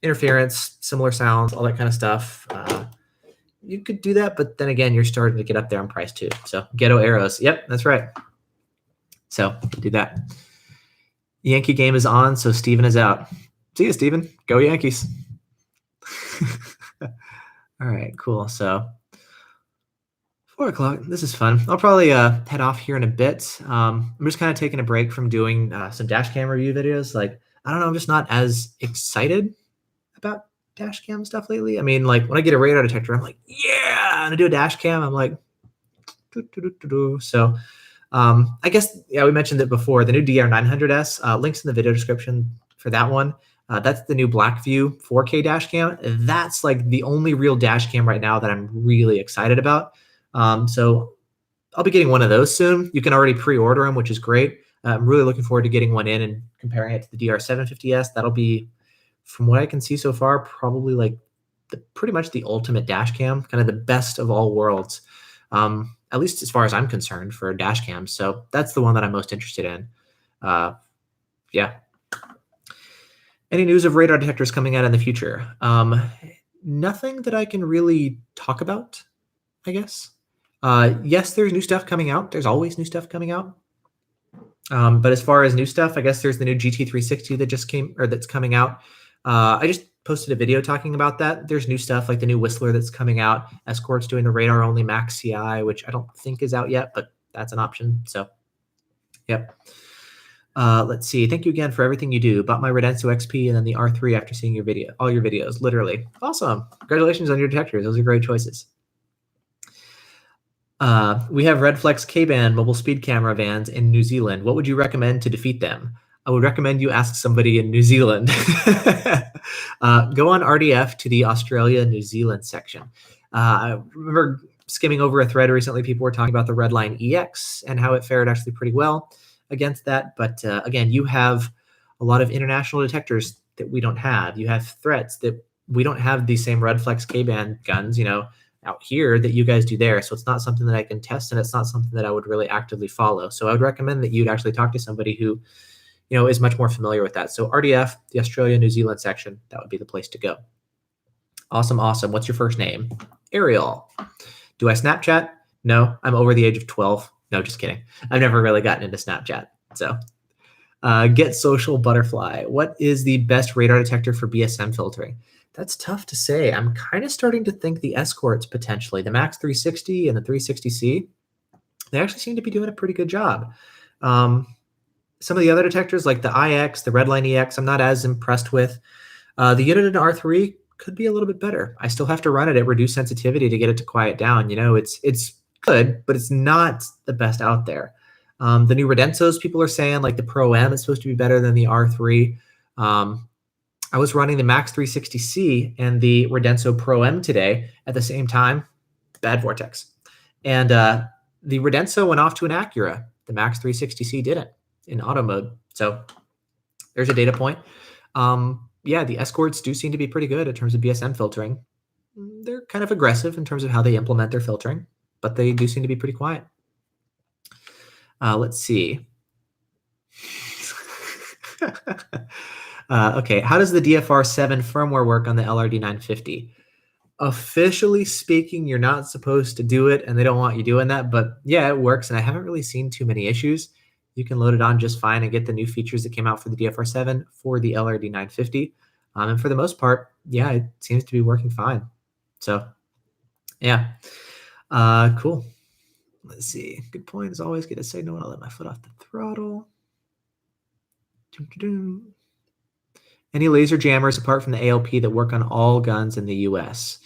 Interference, similar sounds, all that kind of stuff. you could do that, but then again, you're starting to get up there on price too. So Ghetto Arrows. Yep, that's right. So do that. Yankee game is on, so Steven is out. See you, Steven. Go Yankees. All right, cool. So 4 o'clock. This is fun. I'll probably head off here in a bit. I'm just kind of taking a break from doing some dash cam review videos. Like, I don't know, I'm just not as excited about dash cam stuff lately. I mean, like when I get a radar detector, I'm like, yeah, I'm gonna do a dash cam. I'm like, so I guess, yeah, we mentioned it before, the new DR900S, links in the video description for that one. That's the new Blackview 4K dash cam. That's like the only real dash cam right now that I'm really excited about. So I'll be getting one of those soon. You can already pre-order them, which is great. I'm really looking forward to getting one in and comparing it to the DR750S. That'll be, from what I can see so far, probably like pretty much the ultimate dash cam, kind of the best of all worlds, at least as far as I'm concerned for dash cams. So that's the one that I'm most interested in. Yeah. Any news of radar detectors coming out in the future? Nothing that I can really talk about, I guess. Yes, there's new stuff coming out. There's always new stuff coming out. But as far as new stuff, I guess there's the new GT360 that just came, or that's coming out. I just posted a video talking about that. There's new stuff like the new Whistler that's coming out. Escort's doing the radar only Max CI, which I don't think is out yet, but that's an option. So, yep. Let's see. Thank you again for everything you do. Bought my Redenso XP and then the R3 after seeing your video, all your videos, literally. Awesome. Congratulations on your detectors. Those are great choices. We have Redflex K-band mobile speed camera vans in New Zealand. What would you recommend to defeat them? I would recommend you ask somebody in New Zealand. Go on RDF to the Australia, New Zealand section. I remember skimming over a thread recently. People were talking about the Redline EX and how it fared actually pretty well against that. But again, you have a lot of international detectors that we don't have. You have threats that we don't have the same Redflex K-band guns, you know, out here that you guys do there. So it's not something that I can test, and it's not something that I would really actively follow. So I would recommend that you'd actually talk to somebody who, you know, is much more familiar with that. So RDF, the Australia, New Zealand section, that would be the place to go. Awesome, awesome. What's your first name? Ariel. Do I Snapchat? No, I'm over the age of 12. No, just kidding. I've never really gotten into Snapchat. So Get Social Butterfly. What is the best radar detector for BSM filtering? That's tough to say. I'm kind of starting to think the Escorts potentially, the Max 360 and the 360C, they actually seem to be doing a pretty good job. Some of the other detectors like the IX, the Redline EX, I'm not as impressed with. The unit in R3 could be a little bit better. I still have to run it at reduced sensitivity to get it to quiet down. You know, it's good, but it's not the best out there. The new Redensos, people are saying like the Pro M is supposed to be better than the R3. I was running the Max 360C and the Redenso Pro M today at the same time. Bad vortex. And the Redenso went off to an Acura. The Max 360C didn't in auto mode. So there's a data point. Yeah, the Escorts do seem to be pretty good in terms of BSM filtering. They're kind of aggressive in terms of how they implement their filtering, but they do seem to be pretty quiet. Let's see. Okay, how does the DFR7 firmware work on the LRD950? Officially speaking, you're not supposed to do it, and they don't want you doing that, but yeah, it works, and I haven't really seen too many issues. You can load it on just fine and get the new features that came out for the DFR7 for the LRD950. And for the most part, yeah, it seems to be working fine. So, yeah, cool. Let's see. Good point. As always, get to say no, and I'll let my foot off the throttle. Any laser jammers apart from the ALP that work on all guns in the US?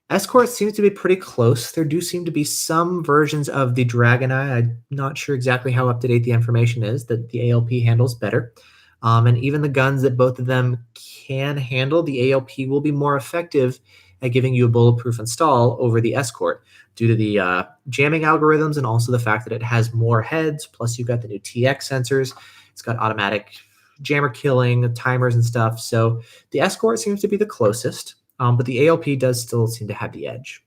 Escort seems to be pretty close. There do seem to be some versions of the Dragon Eye. I'm not sure exactly how up-to-date the information is that the ALP handles better. And even the guns that both of them can handle, the ALP will be more effective at giving you a bulletproof install over the Escort due to the jamming algorithms and also the fact that it has more heads, plus you've got the new TX sensors. It's got automatic jammer killing, timers and stuff. So the Escort seems to be the closest. But the ALP does still seem to have the edge.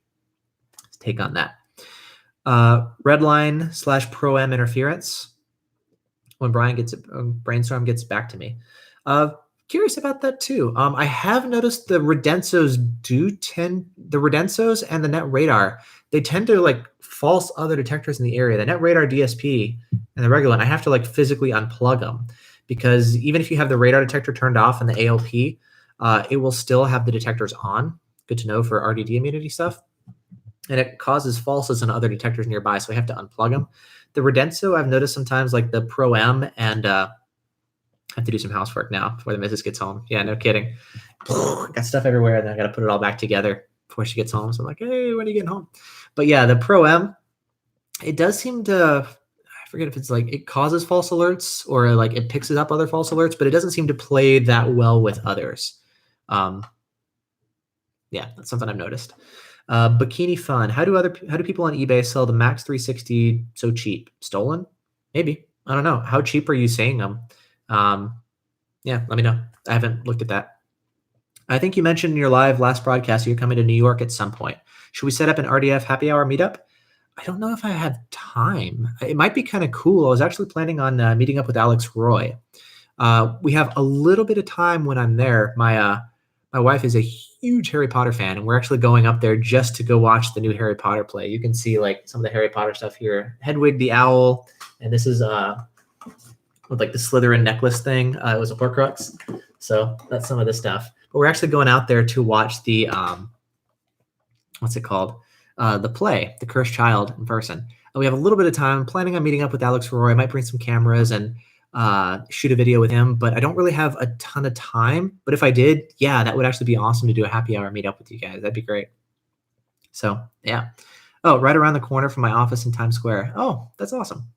Let's take on that. Redline / Pro M interference. When Brainstorm gets back to me. Curious about that too. I have noticed the Redensos the Redensos and the Net Radar, they tend to like false other detectors in the area. The Net Radar DSP and the regular one, I have to like physically unplug them because even if you have the radar detector turned off and the ALP, it will still have the detectors on. Good to know for RDD immunity stuff. And it causes falses in other detectors nearby, so I have to unplug them. The Redenso, I've noticed sometimes like the Pro M and I have to do some housework now before the missus gets home. Yeah, no kidding. Got stuff everywhere, and then I got to put it all back together before she gets home. So I'm like, hey, when are you getting home? But yeah, the Pro M, it does seem to, I forget if it's like it causes false alerts or like it picks up other false alerts, but it doesn't seem to play that well with others. Yeah, that's something I've noticed. Bikini Fun. How do people on eBay sell the Max 360 so cheap? Stolen? Maybe. I don't know. How cheap are you saying them? Yeah, let me know. I haven't looked at that. I think you mentioned in your live last broadcast you're coming to New York at some point. Should we set up an RDF happy hour meetup? I don't know if I have time. It might be kind of cool. I was actually planning on meeting up with Alex Roy. We have a little bit of time when I'm there. My wife is a huge Harry Potter fan, and we're actually going up there just to go watch the new Harry Potter play. You can see like some of the Harry Potter stuff here. Hedwig the Owl, and this is with like the Slytherin necklace thing. It was a Horcrux. So that's some of the stuff. But we're actually going out there to watch the what's it called? The play, The Cursed Child, in person. And we have a little bit of time. I'm planning on meeting up with Alex Roy. I might bring some cameras and shoot a video with him, but I don't really have a ton of time. But if I did, yeah, that would actually be awesome to do a happy hour meetup with you guys. That'd be great. So yeah. Oh, right around the corner from my office in Times Square. Oh, that's awesome.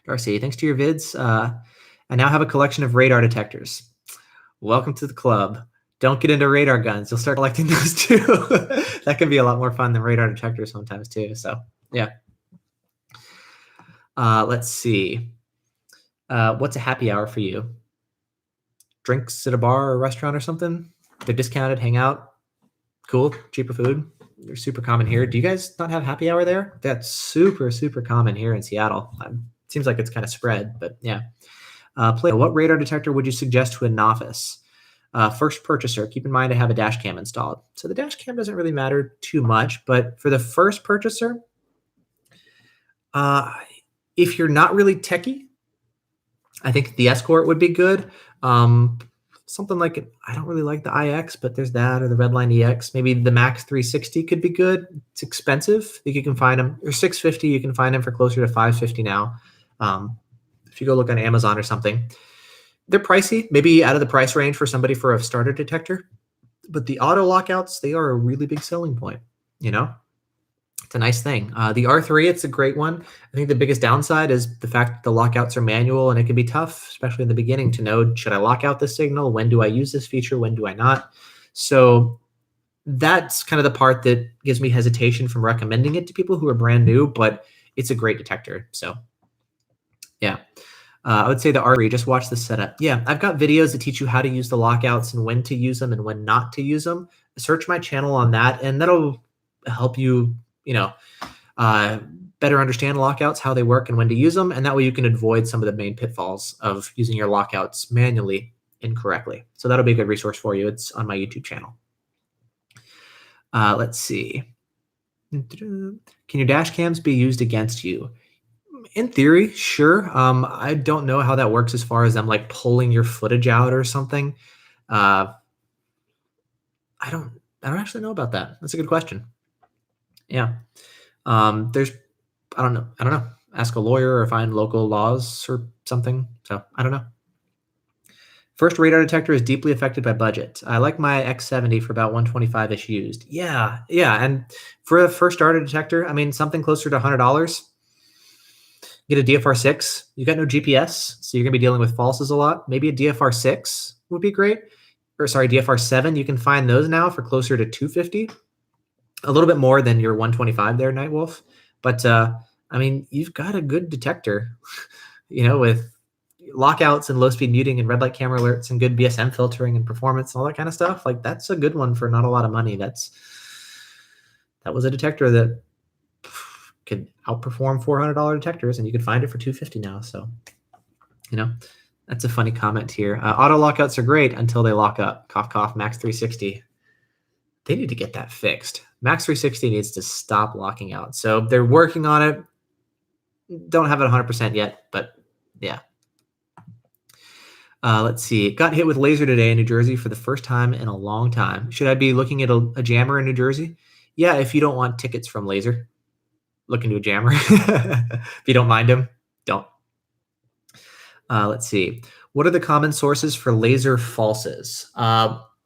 Darcy, thanks to your vids, I now have a collection of radar detectors. Welcome to the club. Don't get into radar guns. You'll start collecting those too. That can be a lot more fun than radar detectors sometimes too. So yeah. Let's see. What's a happy hour for you? Drinks at a bar or restaurant or something? They're discounted, hang out. Cool, cheaper food. They're super common here. Do you guys not have happy hour there? That's super, super common here in Seattle. Seems like it's kind of spread, but yeah. What radar detector would you suggest to a novice? First purchaser, keep in mind to have a dash cam installed. So the dash cam doesn't really matter too much, but for the first purchaser, if you're not really techie, I think the Escort would be good. Something like I don't really like the IX, but there's that, or the Redline EX. Maybe the Max 360 could be good. It's expensive. I think you can find them, or 650. You can find them for closer to 550 now. If you go look on Amazon or something, they're pricey, maybe out of the price range for somebody for a starter detector. But the auto lockouts, they are a really big selling point. You know, it's a nice thing. The R3, it's a great one. I think the biggest downside is the fact that the lockouts are manual, and it can be tough, especially in the beginning, to know, should I lock out this signal? When do I use this feature? When do I not? So that's kind of the part that gives me hesitation from recommending it to people who are brand new, but it's a great detector. So yeah. I would say the R3, just watch the setup. Yeah, I've got videos that teach you how to use the lockouts and when to use them and when not to use them. Search my channel on that, and that'll help you, better understand lockouts, how they work, and when to use them. And that way you can avoid some of the main pitfalls of using your lockouts manually incorrectly. So that'll be a good resource for you. It's on my YouTube channel. Let's see. Can your dash cams be used against you? In theory, sure. I don't know how that works as far as them like pulling your footage out or something. I don't actually know about that. That's a good question. Yeah. I don't know. Ask a lawyer or find local laws or something. So I don't know. First radar detector is deeply affected by budget. I like my X70 for about 125-ish used. Yeah. And for a first starter detector, I mean, something closer to $100. Get a DFR6. You got no GPS, so you're gonna be dealing with falses a lot. Maybe a DFR6 would be great. Or sorry, DFR7. You can find those now for closer to 250. A little bit more than your 125 there, Nightwolf. But I mean, you've got a good detector, with lockouts and low speed muting and red light camera alerts and good BSM filtering and performance and all that kind of stuff. Like that's a good one for not a lot of money. That was a detector that could outperform $400 detectors, and you can find it for $250 now. So, That's a funny comment here. Auto lockouts are great until they lock up. Cough, cough, Max 360. They need to get that fixed. Max 360 needs to stop locking out. So they're working on it. Don't have it 100% yet, but yeah. Let's see. Got hit with laser today in New Jersey for the first time in a long time. Should I be looking at a jammer in New Jersey? Yeah, if you don't want tickets from laser, look into a jammer. If you don't mind them, don't. Let's see. What are the common sources for laser falses?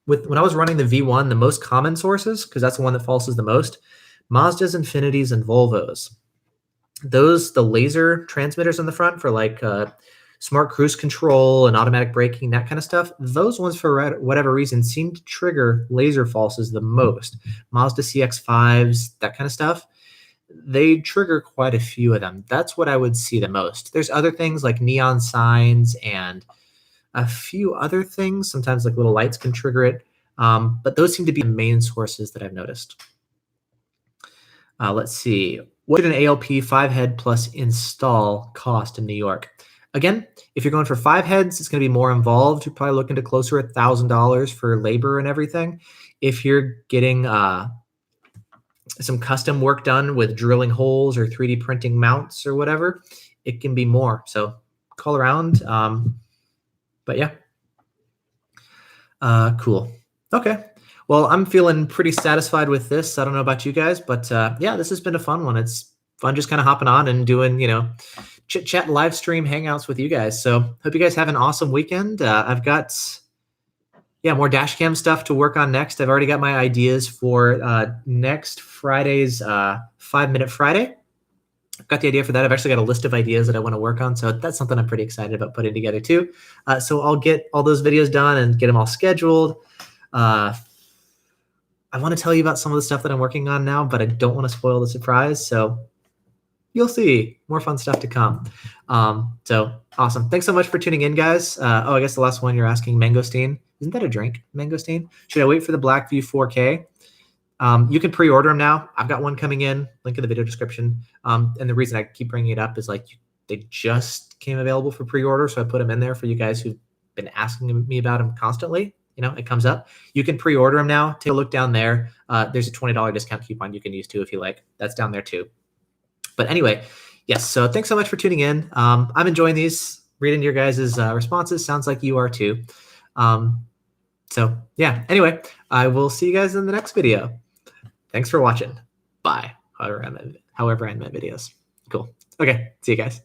When I was running the V1, the most common sources, because that's the one that falses the most, Mazdas, Infinitis, and Volvos. The laser transmitters on the front for like smart cruise control and automatic braking, that kind of stuff, those ones for whatever reason seem to trigger laser falses the most. Mazda CX-5s, that kind of stuff, they trigger quite a few of them. That's what I would see the most. There's other things like neon signs and a few other things. Sometimes like little lights can trigger it. But those seem to be the main sources that I've noticed. Let's see. What did an ALP 5-head plus install cost in New York? Again, if you're going for 5 heads, it's going to be more involved. You're probably looking to closer at $1,000 for labor and everything. If you're getting some custom work done with drilling holes or 3D printing mounts or whatever, it can be more. So call around. But yeah. Cool. Okay. Well, I'm feeling pretty satisfied with this. I don't know about you guys, but yeah, this has been a fun one. It's fun just kind of hopping on and doing, chit chat live stream hangouts with you guys. So hope you guys have an awesome weekend. I've got, more dash cam stuff to work on next. I've already got my ideas for next Friday's 5-Minute Friday. I've got the idea for that. I've actually got a list of ideas that I want to work on. So that's something I'm pretty excited about putting together too. So I'll get all those videos done and get them all scheduled. I want to tell you about some of the stuff that I'm working on now, but I don't want to spoil the surprise. So you'll see more fun stuff to come. So awesome. Thanks so much for tuning in, guys. I guess the last one you're asking, mangosteen. Isn't that a drink, mangosteen? Should I wait for the Blackview 4K? You can pre-order them now. I've got one coming in, link in the video description. And the reason I keep bringing it up is they just came available for pre-order. So I put them in there for you guys who've been asking me about them constantly. It comes up. You can pre-order them now. Take a look down there. There's a $20 discount coupon you can use too if you like. That's down there too. But anyway, yes. So thanks so much for tuning in. I'm enjoying these, reading your guys' responses. Sounds like you are too. So yeah, anyway, I will see you guys in the next video. Thanks for watching. Bye. However I end my videos. Cool. Okay. See you guys.